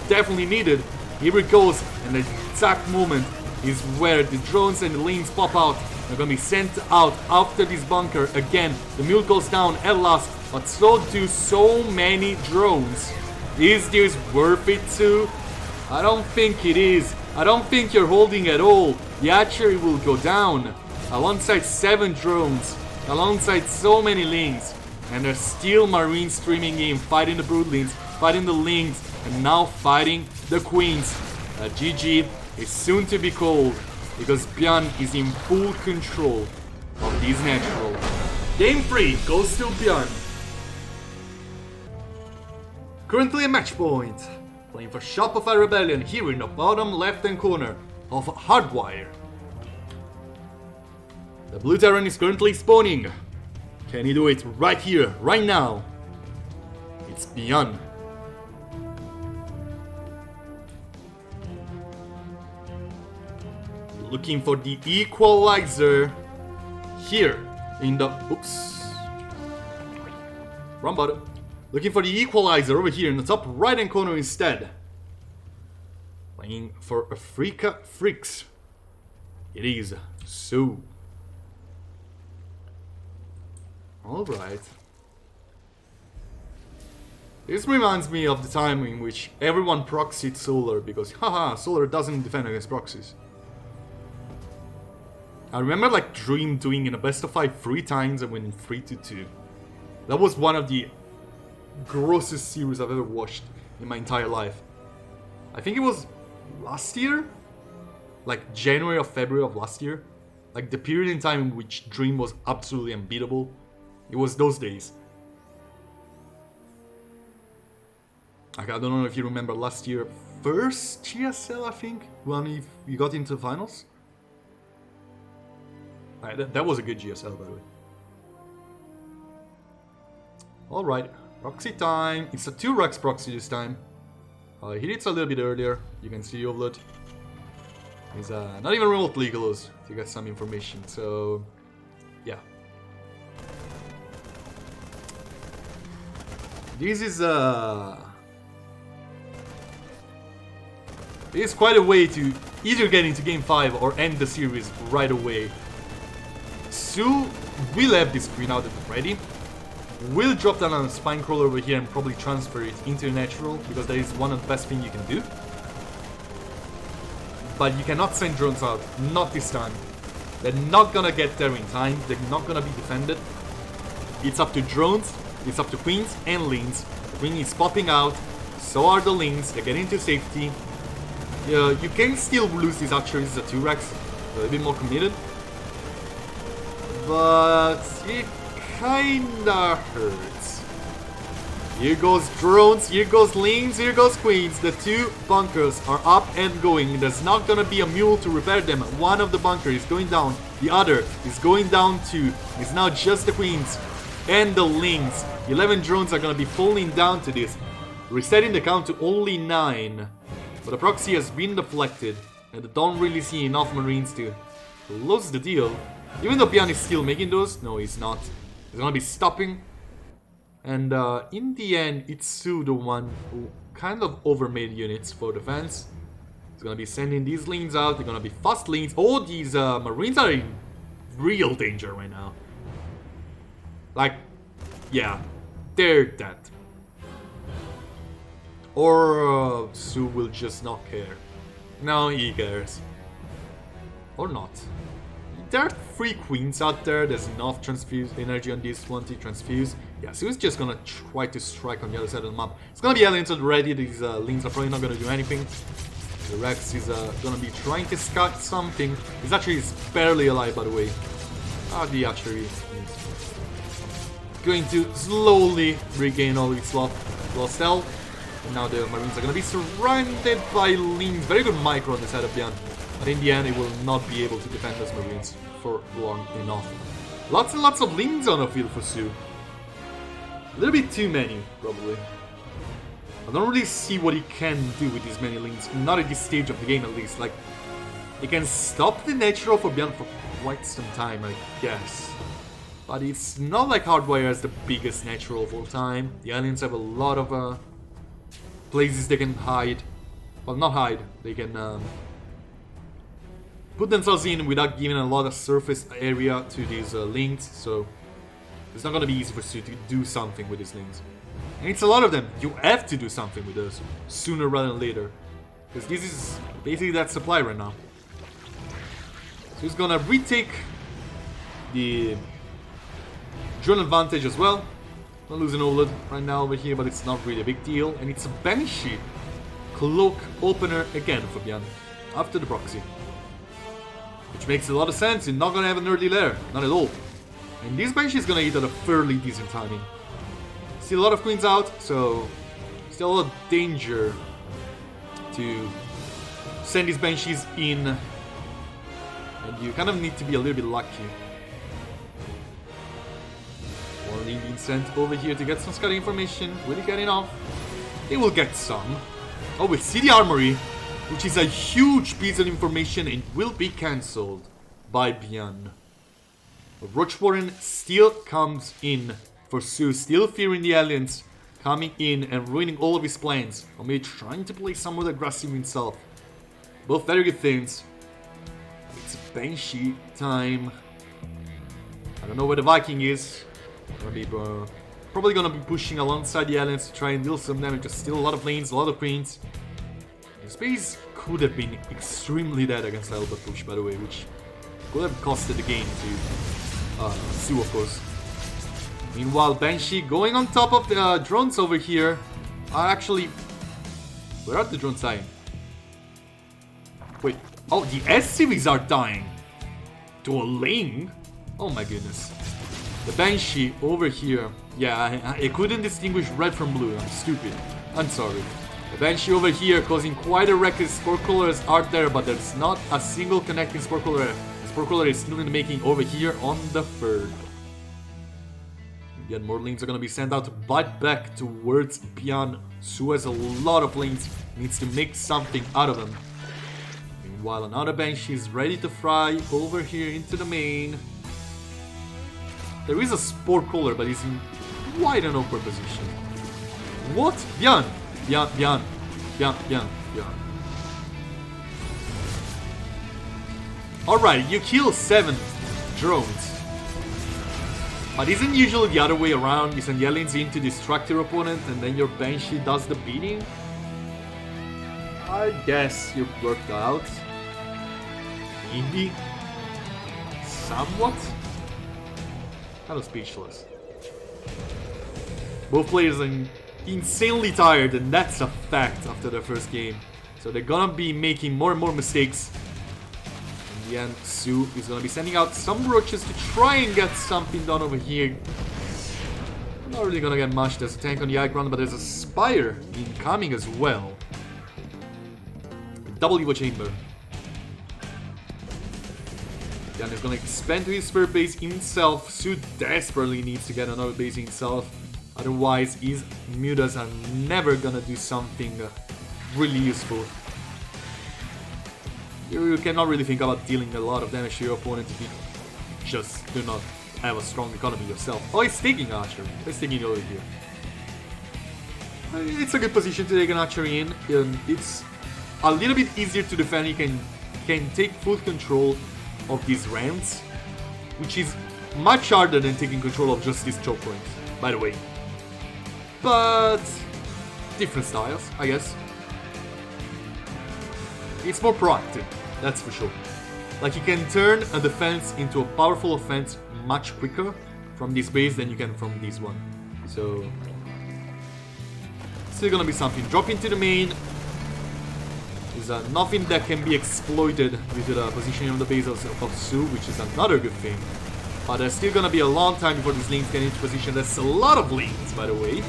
definitely needed. Here it goes, and the exact moment is where the drones and the links pop out. They're gonna be sent out after this bunker. Again, the mule goes down at last, but so do so many drones. Is this worth it too? I don't think it is. I don't think you're holding at all. The archery will go down alongside 7 drones, alongside so many links. And there's still Marines streaming in, fighting the Broodlings, fighting the Lings, and now fighting the Queens. GG is soon to be called, because Byun is in full control of these natural. Game 3 goes to Byun. Currently a match point. Playing for Shopify Rebellion here in the bottom left-hand corner of Hardwire. The blue Terran is currently spawning. Can he do it right here, right now? It's Byun. Looking for the equalizer here in the... Oops. Wrong button. Looking for the equalizer over here in the top right-hand corner instead. Playing for Africa Freaks. It is SOO. Alright. This reminds me of the time in which everyone proxied Solar because, haha, Solar doesn't defend against proxies. I remember like Dream doing in a best of 5 3 times and winning 3-2. That was one of the grossest series I've ever watched in my entire life. I think it was last year? Like January or February of last year? Like the period in time in which Dream was absolutely unbeatable. It was those days. Like, I don't know if you remember last year, first GSL I think, when you got into the finals. That was a good GSL by the way. Alright, proxy time. It's a 2 Rux proxy this time. He hit it a little bit earlier. You can see Ovlet. He's not even remotely close to get some information, so yeah. This is quite a way to either get into game 5 or end the series right away. SOO will have this green out ready. Will drop down on a spine crawler over here and probably transfer it into the natural, because that is one of the best things you can do. But you cannot send drones out, not this time. They're not gonna get there in time, they're not gonna be defended. It's up to drones, it's up to queens and lings. The queen is popping out, so are the lings, they're getting to safety. You can still lose these archeries as a 2-rex, a little bit more committed. But it kinda hurts. Here goes drones, here goes lings, here goes queens. The 2 bunkers are up and going. There's not gonna be a mule to repair them. One of the bunkers is going down, the other is going down too. It's now just the queens and the lings. 11 drones are gonna be falling down to this, resetting the count to only 9. But the proxy has been deflected, and I don't really see enough marines to close the deal. Even though Byun is still making those, no he's not. He's gonna be stopping. And in the end, it's SOO the one who kind of overmade units for defense. He's gonna be sending these lings out, they're gonna be fast lings. Oh, these marines are in real danger right now. Like, yeah, they're dead. Or SOO will just not care. No, he cares. Or not. There are 3 queens out there, there's enough transfuse energy on this one to transfuse. Yeah, SOO's just gonna try to strike on the other side of the map. It's gonna be aliens already, these lings are probably not gonna do anything. The Rex is gonna be trying to scout something. His archery is barely alive, by the way. The archery is going to slowly regain all its lost health. And now the marines are gonna be surrounded by lings. Very good micro on the side of Byun. But in the end, it will not be able to defend those marines for long enough. Lots and lots of lings on the field for SOO. A little bit too many, probably. I don't really see what he can do with these many lings. Not at this stage of the game, at least. Like, he can stop the natural for Byun for quite some time, I guess. But it's not like Hardwire has the biggest natural of all time. The aliens have a lot of places they can hide. Well, not hide. They can put themselves in without giving a lot of surface area to these lings, so it's not gonna be easy for SOO to do something with these lings. And it's a lot of them. You have to do something with those sooner rather than later, because this is basically that supply right now. So he's gonna retake the drone advantage as well. Not losing Oled right now over here, but it's not really a big deal. And it's a Banshee cloak opener again for Byun after the proxy. Which makes a lot of sense, you're not gonna have an early lair, not at all. And this Banshee is gonna hit at a fairly decent timing. Still a lot of queens out, so still a lot of danger to send these Banshees in. And you kind of need to be a little bit lucky. One link being sent over here to get some scouting information. Will he get enough? He will get some. Oh, we see the armory, which is a huge piece of information and will be cancelled by Byun. But Roach Warren still comes in for SOO, still fearing the aliens coming in and ruining all of his plans, or maybe trying to play somewhat aggressive himself. Both very good things. It's Banshee time. I don't know where the Viking is. Probably gonna be pushing alongside the aliens to try and deal some damage. There's still a lot of lanes, a lot of queens. The space could have been extremely dead against Albert push, by the way, which could have costed the game to SOO, of course. Meanwhile, Banshee going on top of the drones over here are actually... Where are the drones dying? Wait, oh, the S-series are dying! To a Ling? Oh my goodness. The Banshee over here... Yeah, I couldn't distinguish red from blue, I'm stupid. I'm sorry. The Banshee over here causing quite a ruckus. Spore Crawlers are there, but there's not a single connecting Spore Crawler. The Spore Crawler is still in the making over here on the third. Yet more lanes are gonna be sent out to bite back towards Byun. SOO has a lot of lanes, needs to make something out of them. Meanwhile, another Banshee is ready to fly over here into the main. There is a Spore Crawler, but he's in quite an awkward position. What? Byun! Byun. Alright, you kill 7 drones. But isn't usually the other way around? You send Yellings in to distract your opponent and then your Banshee does the beating? I guess you worked out. Maybe. Somewhat? Kind of speechless. Both players are insanely tired, and that's a fact after their first game. So they're gonna be making more and more mistakes. In the end, SOO is gonna be sending out some roaches to try and get something done over here. Not really gonna get much. There's a tank on the high ground, but there's a Spire incoming as well. Double Evo Chamber. Byun is gonna expand to his third base himself. SOO desperately needs to get another base himself. Otherwise, his mutas are never gonna do something really useful. You cannot really think about dealing a lot of damage to your opponent if you just do not have a strong economy yourself. Oh, he's taking archery. He's taking it over here. It's a good position to take an archery in. It's a little bit easier to defend. You can take full control of these rounds, which is much harder than taking control of just these choke points, by the way. But different styles, I guess. It's more proactive, that's for sure. Like, you can turn a defense into a powerful offense much quicker from this base than you can from this one. So, still gonna be something. Drop into the main is nothing that can be exploited with the positioning of the base of SOO, which is another good thing. But there's still gonna be a long time before these lanes get into position. That's a lot of lanes, by the way.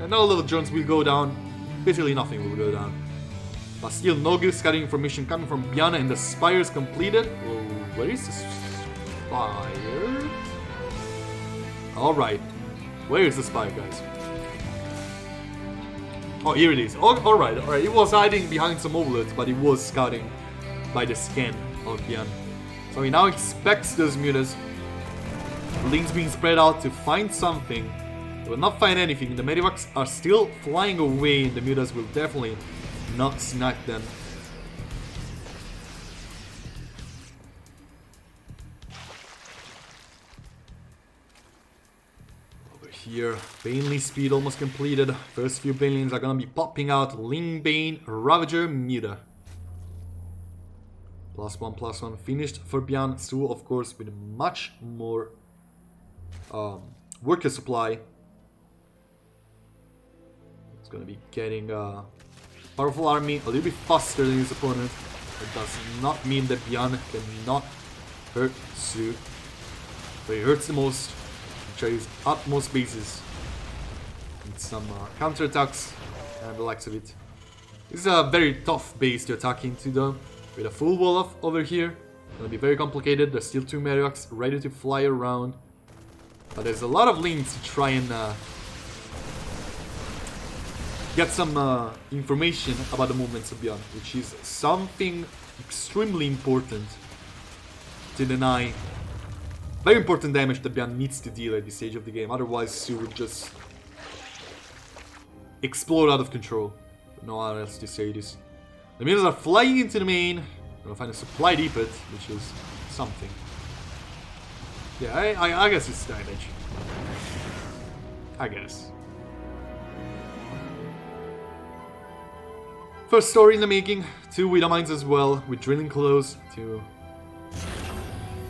And all of the drones will go down. Basically nothing will go down. But still, no good scouting information coming from Byun, and the Spire is completed. Oh, where is the Spire? Alright. Where is the Spire, guys? Oh, here it is. Oh, alright. It was hiding behind some overloads, but it was scouting by the scan of Byun. So he now expects those mutas. Links being spread out to find something. They will not find anything. The Medivacs are still flying away, and the mutas will definitely not snack them. Over here, Baneley speed almost completed. First few Banelings are gonna be popping out. Ling Bane, Ravager, Muta. +1/+1 finished for Byun. SOO, of course, with much more worker supply. It's gonna be getting a powerful army, a little bit faster than his opponent. It does not mean that Byun cannot hurt SOO. But he hurts the most. He tries utmost bases. And some counterattacks and the likes of it. This is a very tough base to attack into, though. With a full wall off over here. Gonna be very complicated. There's still 2 Medivacs ready to fly around. But there's a lot of links to try and get some information about the movements of Byun, which is something extremely important to deny. Very important damage that Byun needs to deal at this stage of the game, otherwise SOO would just explode out of control. No one else to say this. The mutas are flying into the main. Gonna find a supply depot, which is something. Yeah, I guess it's damage. I guess. First story in the making. 2 Widow Mines as well, with drilling close to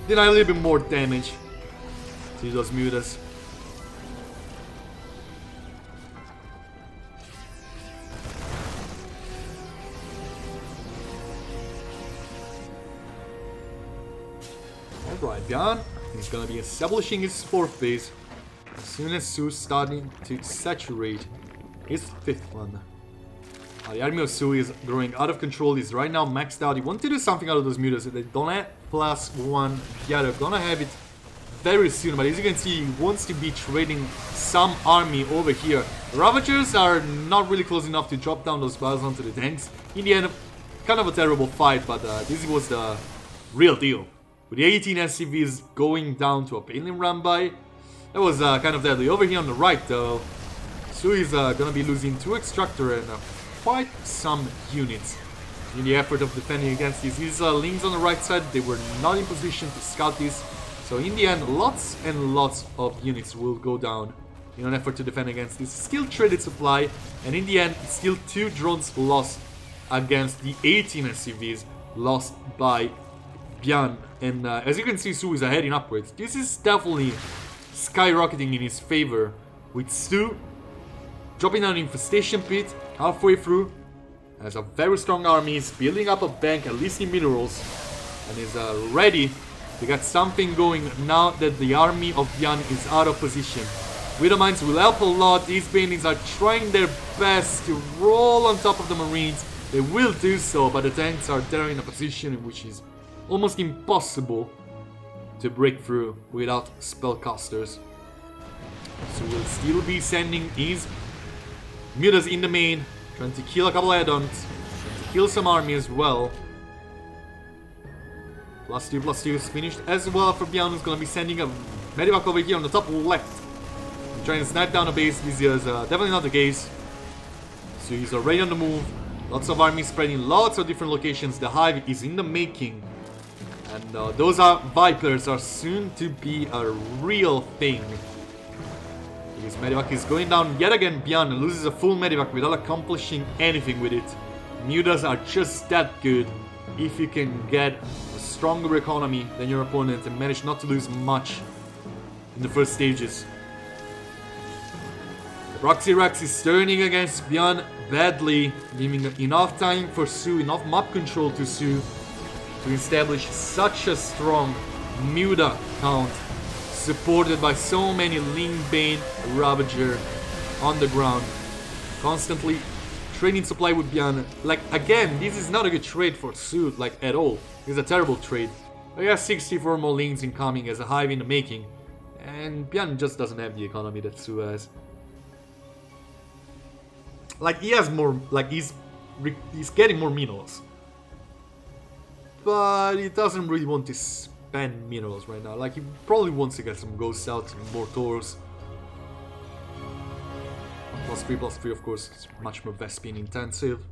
deny a little bit more damage to those mutas. Alright, Byun is gonna be establishing his 4th base as soon as SOO's starting to saturate his 5th one. The army of SOO is growing out of control. He's right now maxed out. He wants to do something out of those mutas. They don't have +1 yet. They're gonna have it very soon. But as you can see, he wants to be trading some army over here. Ravagers are not really close enough to drop down those battles onto the tanks. In the end, kind of a terrible fight, but this was the real deal. With the 18 SCVs going down to a Painling run by, that was kind of deadly. Over here on the right, though, SOO is gonna be losing 2 Extractor and quite some units. in the effort of defending against these. These Lings on the right side, they were not in position to scout this. So in the end, lots and lots of units will go down in an effort to defend against this skill traded supply. And in the end, it's still 2 drones lost against the 18 SCVs lost by Byun. And as you can see, SOO is heading upwards. This is definitely skyrocketing in his favor, with SOO dropping down an infestation pit halfway through. Has a very strong army, is building up a bank, at least in minerals, and is ready to get something going now that the army of Byun is out of position. Widow Mines will help a lot. These bandits are trying their best to roll on top of the Marines. They will do so, but the tanks are there in a position which is almost impossible to break through without spellcasters. So we'll still be sending his mutas in the main, trying to kill a couple add-ons, trying to kill some army as well. +2/+2 is finished as well for Byun, who's going to be sending a medivac over here on the top left. Trying to snipe down a base. This is definitely not the case. So he's already on the move. Lots of armies spreading lots of different locations. The hive is in the making. And those Vipers are soon to be a real thing. His medivac is going down yet again. Byun loses a full medivac without accomplishing anything with it. Mutas are just that good if you can get a stronger economy than your opponent and manage not to lose much in the first stages. Proxy Rex is turning against Byun badly, giving enough time for SOO, enough map control to SOO to establish such a strong Muta count, supported by so many Ling Bane Ravager on the ground, constantly trading supply with Byun. Like, again, this is not a good trade for SOO, like, at all. It's a terrible trade. He has 64 more Lings incoming as a hive in the making, and Byun just doesn't have the economy that SOO has. Like, he has more, like, he's getting more minerals. But he doesn't really want to spend minerals right now. Like, he probably wants to get some ghosts out, some more Taurs. +3/+3, of course, is much more Vespene intensive.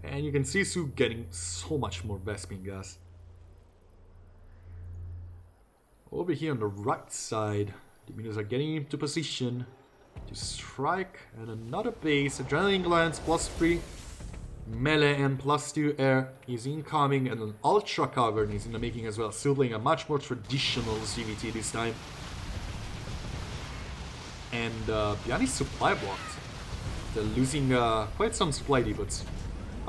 And you can see SOO getting so much more Vespene gas. Over here on the right side, the minions are getting into position to strike, and another base. Adrenaline Glands +3 melee and +2 air is incoming, and an Ultra Cavern is in the making as well. Still playing a much more traditional CVT this time. And Byun is supply blocked. They're losing quite some supply depots.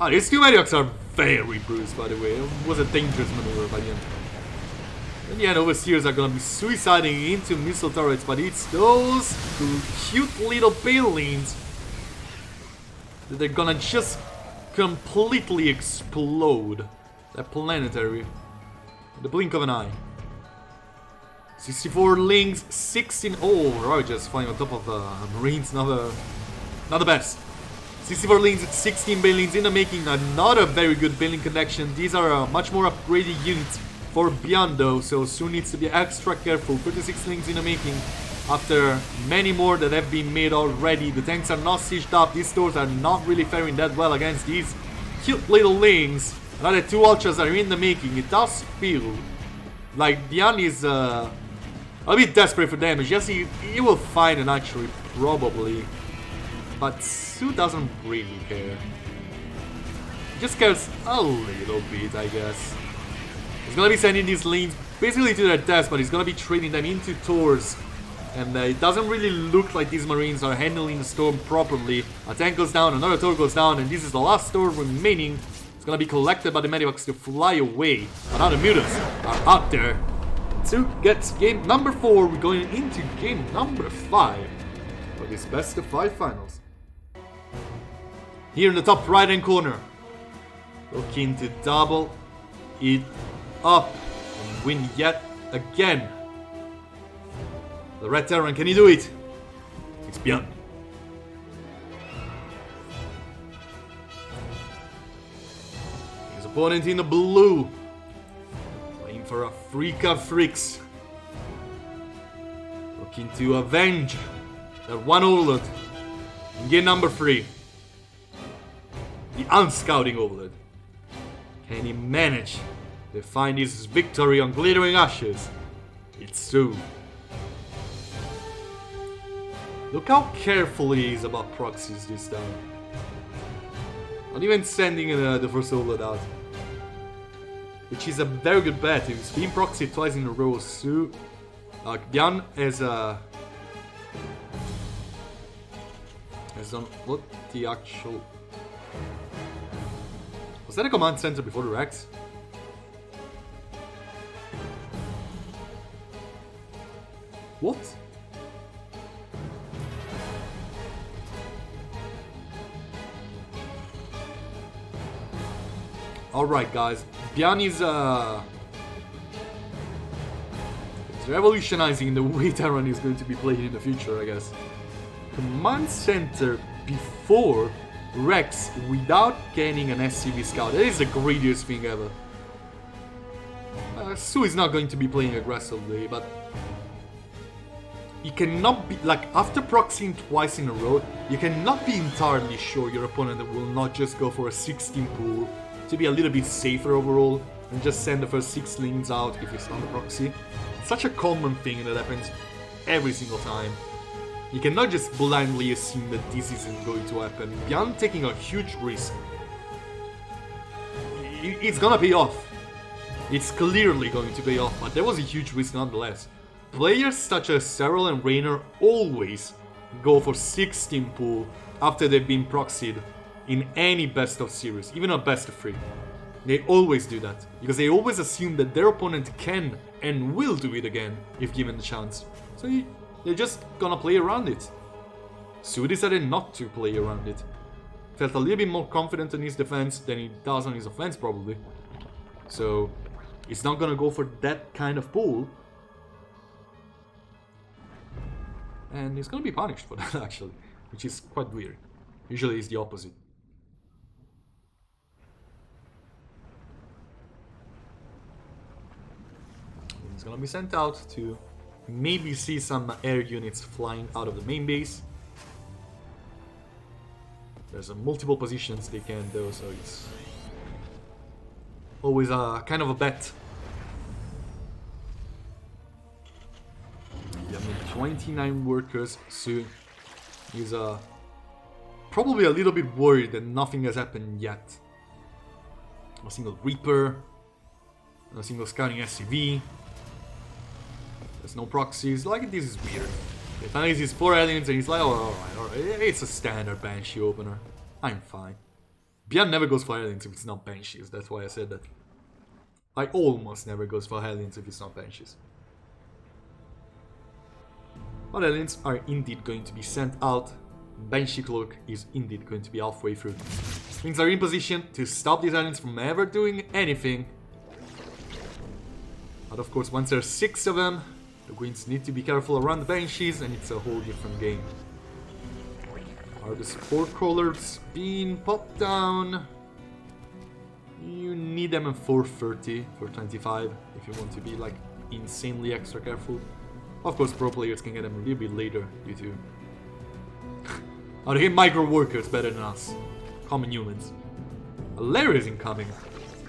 These two medivacs are very bruised, by the way. It was a dangerous maneuver by the end. In the end, overseers are gonna be suiciding into missile turrets, but it's those cute little Banelings that they're gonna just completely explode. That planetary in the blink of an eye. 64 Lings, 16. Oh, Ravager's flying on top of Marines, not the best. 64 Lings, 16 Banelings in the making. Not a very good Baneling connection. These are much more upgraded units for Byun though, so SOO needs to be extra careful. 36 Lings in the making after many more that have been made already. The tanks are not sieged up. These stores are not really faring that well against these cute little Lings. Another 2 Ultras are in the making. It does feel like Byun is a bit desperate for damage. Yes, he will find an archery probably, but SOO doesn't really care. He just cares a little bit, I guess. He's gonna be sending these Lings basically to their deaths, but he's gonna be trading them into Taurs. And it doesn't really look like these Marines are handling the storm properly. A tank goes down, another Taur goes down, and this is the last Taur remaining. It's gonna be collected by the medivacs to fly away. But now the Mutas are out there. SOO gets game number 4. We're going into game number 5 for this best of 5 finals. Here in the top right hand corner, looking to double it up and win yet again. The Red Terran, can he do it? It's Byun. His opponent in the blue, playing for a Freaka Freaks, looking to avenge that one overload in game number 3. The unscouting overload. And he managed to find his victory on glittering ashes. It's SOO. Look how careful he is about proxies this time. Not even sending the first overload out. Which is a very good bet. If he's been proxied twice in a row, SOO... Byun has done what the actual... Was that a command center before the Rex? What? Alright guys, Byun is revolutionizing the way Terran is going to be played in the future, I guess. Command center before Rex without getting an SCV scout. That is the greediest thing ever. SOO is not going to be playing aggressively, but you cannot be, like, after proxying twice in a row, you cannot be entirely sure your opponent will not just go for a 16 pool to be a little bit safer overall and just send the first 6 lanes out if it's on the proxy. It's such a common thing that happens every single time. You cannot just blindly assume that this isn't going to happen. Byun taking a huge risk. It's gonna pay off. It's clearly going to pay off, but there was a huge risk nonetheless. Players such as Cyril and Raynor always go for 16 pool after they've been proxied in any best of series, even a best of 3. They always do that, because they always assume that their opponent can and will do it again if given the chance. So they're just gonna play around it. SOO decided not to play around it. Felt a little bit more confident in his defense than he does on his offense probably. So he's not gonna go for that kind of pull. And he's gonna be punished for that actually, which is quite weird. Usually it's the opposite. He's gonna be sent out to maybe see some air units flying out of the main base. There's multiple positions they can do, so it's always a kind of a bet. Yeah, I mean, 29 workers, so he's probably a little bit worried that nothing has happened yet. A single Reaper, a single scouting SCV. There's no proxies. Like, this is weird. He finally sees 4 aliens and he's like, oh, alright. It's a standard Banshee opener. I'm fine. Byun never goes for aliens if it's not Banshees. That's why I said that. I almost never goes for aliens if it's not Banshees. But aliens are indeed going to be sent out. Banshee Cloak is indeed going to be halfway through. Things are in position to stop these aliens from ever doing anything. But of course, once there's 6 of them, the Queens need to be careful around the Banshees, and it's a whole different game. Are the Spore Crawlers being popped down? You need them in 430 for 25 if you want to be like insanely extra careful. Of course, pro players can get them a little bit later due to how they hit micro workers better than us, common humans. Alaria is incoming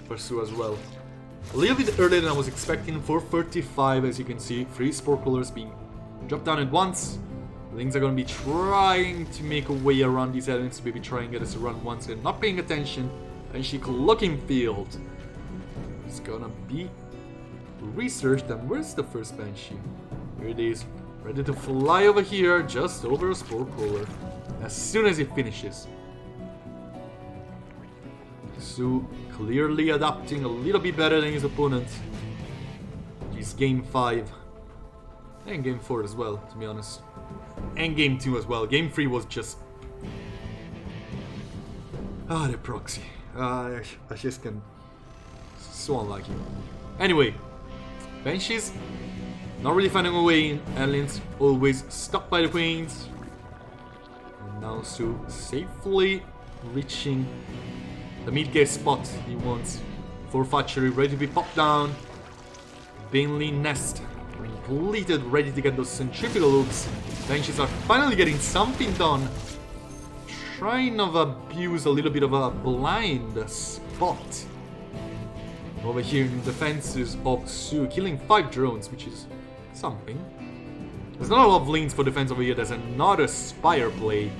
for SOO as well. A little bit earlier than I was expecting, 435 as you can see, 3 Spore Crawlers being dropped down at once. Things are going to be trying to make a way around these elements, maybe try and get us around once they're not paying attention. Banshee looking field. It's gonna be researched, and where's the first Banshee? Here it is, ready to fly over here, just over a Spore Crawler, as soon as it finishes. SOO clearly adapting a little bit better than his opponent. He's game 5. And game 4 as well, to be honest. And game 2 as well. Game 3 was just... the proxy. I just can... So unlucky. Anyway. Banshees. Not really finding a way in. Aliens always stuck by the Queens. And now SOO safely reaching the mid-game spot he wants. 4 Fatchery ready to be popped down. Bainley Nest completed, ready to get those centrifugal hooks. Banshees are finally getting something done. Trying to abuse a little bit of a blind spot over here in the defenses of SOO, killing 5 drones, which is something. There's not a lot of lanes for defense over here. There's another Spire play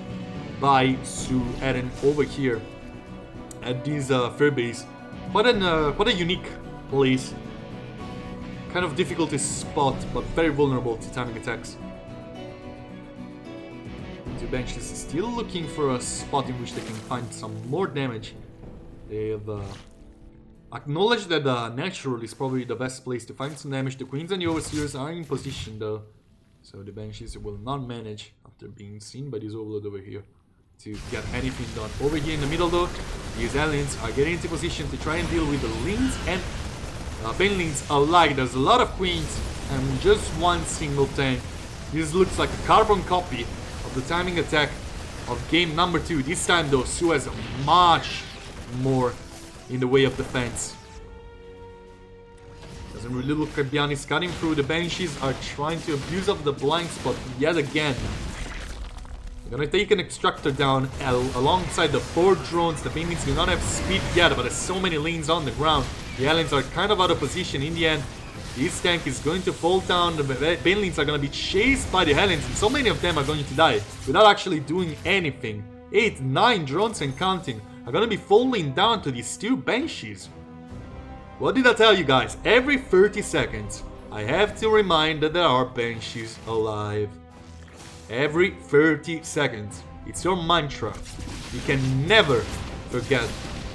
by SOO Eren over here at this fair base. What a unique place. Kind of difficult to spot, but very vulnerable to timing attacks. The bench is still looking for a spot in which they can find some more damage. They have acknowledged that natural is probably the best place to find some damage. The Queens and the Overseers are in position though, so the Banshees will not manage, after being seen by this Overlord over here, to get anything done. Over here in the middle though, these aliens are getting into position to try and deal with the Lings and Banelings alike. There's a lot of Queens and just one single tank. This looks like a carbon copy of the timing attack of game number 2. This time though, SOO has much more in the way of defense. Doesn't really look like Byun is cutting through. The Banshees are trying to abuse of the blind spot yet again. They're gonna take an extractor down alongside the 4 drones. The Banelings do not have speed yet, but there's so many lanes on the ground. The aliens are kind of out of position. In the end, this tank is going to fall down. The Banelings are going to be chased by the aliens, and so many of them are going to die without actually doing anything. 8, 9 drones and counting are going to be falling down to these 2 Banshees. What did I tell you guys? Every 30 seconds, I have to remind that there are Banshees alive. Every 30 seconds. It's your mantra. You can never forget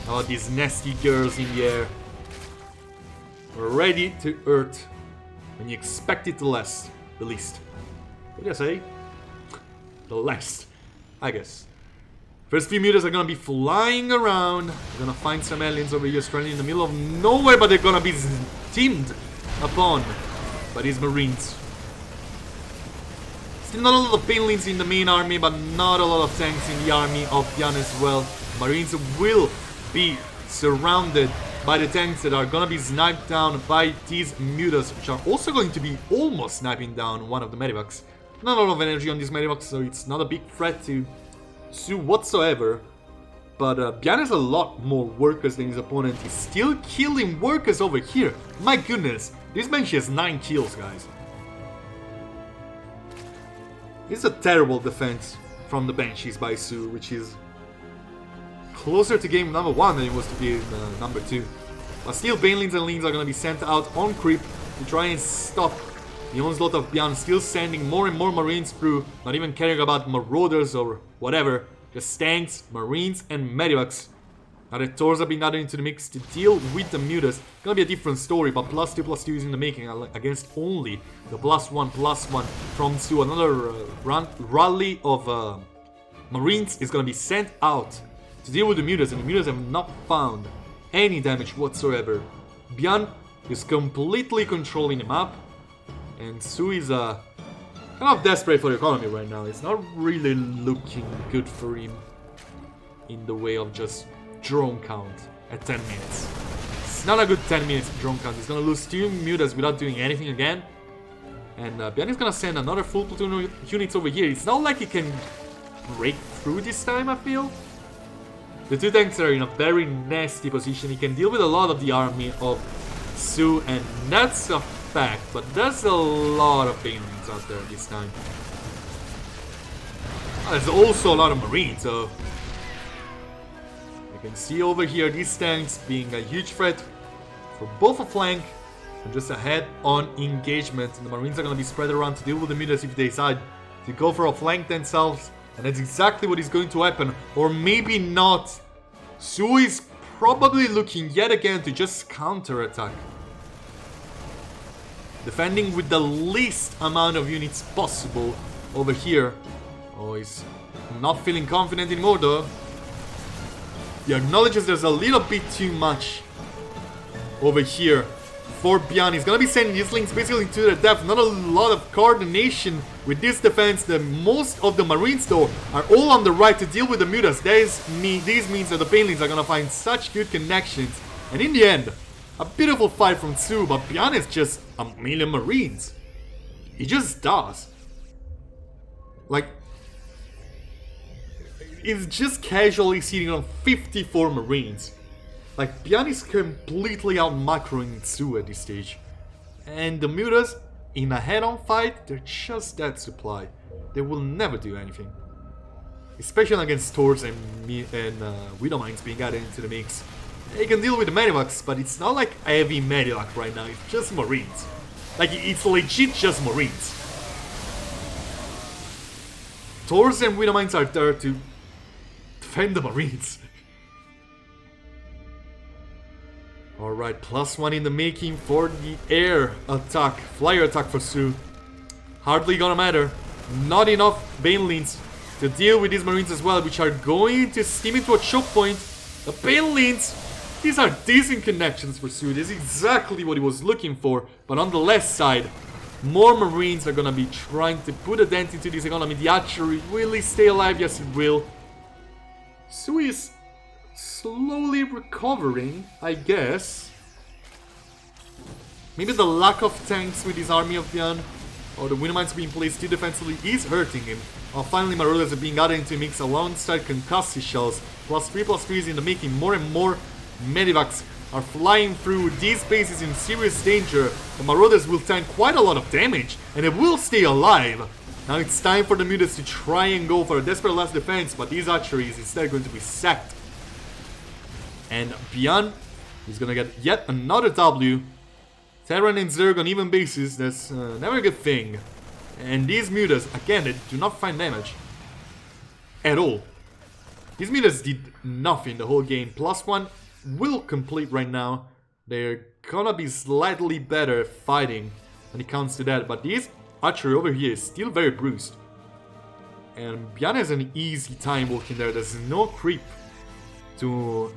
about these nasty girls in the air. Ready to earth when you expect it to last, the least. What did I say? The last, I guess. First few meters are gonna be flying around. We're gonna find some aliens over here stranded in the middle of nowhere, but they're gonna be teamed upon by these Marines. Still not a lot of Banelings in the main army, but not a lot of tanks in the army of Byun as well. Marines will be surrounded by the tanks that are gonna be sniped down by these Mutas, which are also going to be almost sniping down one of the Medivacs. Not a lot of energy on these Medivacs, so it's not a big threat to SOO whatsoever. But Byun has a lot more workers than his opponent. He's still killing workers over here. My goodness, this Banshee has 9 kills, guys. It's a terrible defense from the Banshees by SOO, which is closer to game number 1 than it was to game number 2. But still, Banelings and Lings are going to be sent out on creep to try and stop the onslaught of Byun, still sending more and more Marines through, not even caring about Marauders or whatever, just tanks, Marines, and Medivacs. Now that Tors have been added into the mix to deal with the Mutas, gonna be a different story, but +2/+2 is in the making against only the +1/+1 from SOO. Another rally of Marines is gonna be sent out to deal with the Mutas, and the Mutas have not found any damage whatsoever. Byun is completely controlling the map, and SOO is kind of desperate for the economy right now. It's not really looking good for him in the way of just drone count at 10 minutes. It's not a good 10 minutes drone count. He's gonna lose 2 Mutas without doing anything again. And Byun is gonna send another full platoon of units over here. It's not like he can break through this time, I feel. The 2 tanks are in a very nasty position. He can deal with a lot of the army of SOO, and that's a fact. But there's a lot of Banelings out there this time. There's also a lot of Marines, so you can see over here these tanks being a huge threat for both a flank and just a head-on engagement. And the Marines are going to be spread around to deal with the Mutas if they decide to go for a flank themselves. And that's exactly what is going to happen. Or maybe not. SOO is probably looking yet again to just counter-attack, defending with the least amount of units possible over here. Oh, he's not feeling confident anymore though. He acknowledges there's a little bit too much over here for Byun. He's gonna be sending these links basically to their death. Not a lot of coordination with this defense. Most of the Marines though are all on the right to deal with the Mutas. This means that the Banelings are gonna find such good connections. And in the end, a beautiful fight from SOO, but Byun is just a million Marines. He just does. Like, he's just casually sitting on 54 Marines. Like, Byun is completely out macroing SOO at this stage. And the mutas, in a head-on fight, they're just that supply. They will never do anything. Especially against Tors and Widowmines being added into the mix. They can deal with the Medivacs, but it's not like heavy Medivac right now, it's just Marines. Like, it's legit just Marines. Tors and Widowmines are there to defend the Marines. Alright, +1 in the making for the air attack, flyer attack for SOO. Hardly gonna matter. Not enough Banelings to deal with these Marines as well, which are going to steam into a choke point. The Banelings, these are decent connections for SOO. This is exactly what he was looking for. But on the left side, more Marines are gonna be trying to put a dent into this economy. The archery, will it stay alive? Yes, it will. SOO is slowly recovering, I guess. Maybe the lack of tanks with his army of Byun, or the Widowmines being placed too defensively, is hurting him. Finally, Marauders are being added into a mix alongside Concussive Shells. +3/+3 is in the making. More and more Medivacs are flying through these bases in serious danger. The Marauders will tank quite a lot of damage, and they will stay alive. Now it's time for the mutas to try and go for a desperate last defense, but these archeries instead going to be sacked. And Byun is gonna get yet another W. Terran and Zerg on even basis, that's never a good thing. And these mutas, again, they do not find damage. At all. These mutas did nothing the whole game. +1 will complete right now. They're gonna be slightly better fighting when it comes to that. But this archery over here is still very bruised. And Byun has an easy time walking there. There's no creep to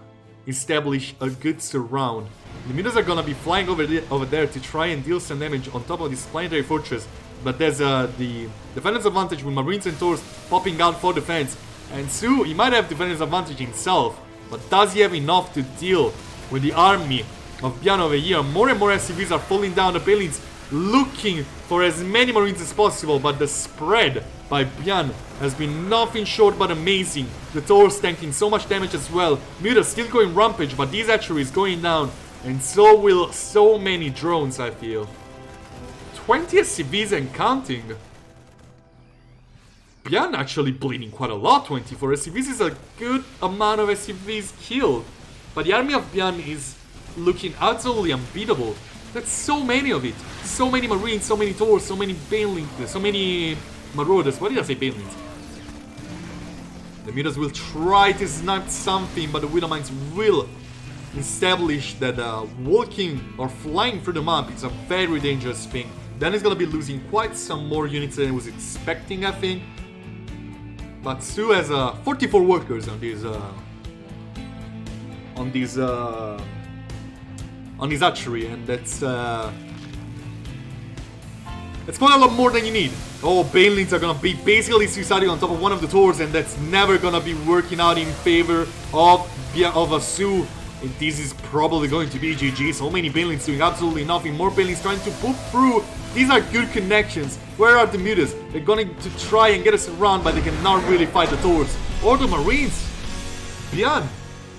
establish a good surround. The mutas are gonna be flying over there to try and deal some damage on top of this planetary fortress. But there's the defense advantage with Marines and Tors popping out for defense. And SOO, he might have defense advantage himself, but does he have enough to deal with the army of Byun over here? More and more SCVs are falling down. The Banelings looking for as many Marines as possible, but the spread by Byun has been nothing short but amazing. The Tors tanking so much damage as well. Mutas still going rampage, but these archery is going down. And so will so many drones, I feel. 20 SCVs and counting. Byun actually bleeding quite a lot. 24 SCVs is a good amount of SCVs killed. But the army of Byun is looking absolutely unbeatable. That's so many of it. So many Marines, so many Tors, so many Banelings, so many Marauders. What did I say, Banelings? The mutas will try to snipe something, but the Widowmines will establish that walking or flying through the map is a very dangerous thing. Then he's gonna be losing quite some more units than I was expecting, I think. But SOO has 44 workers on this archery, and that's quite a lot more than you need. Oh, Banelings are gonna be basically suiciding on top of one of the Tors, and that's never gonna be working out in favor of a SOO. And this is probably going to be GG. So many Banelings doing absolutely nothing. More Banelings trying to poop through. These are good connections. Where are the mutas? They're going to try and get us around, but they cannot really fight the Tors or the Marines. Byun,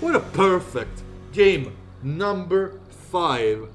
what a perfect game number 5.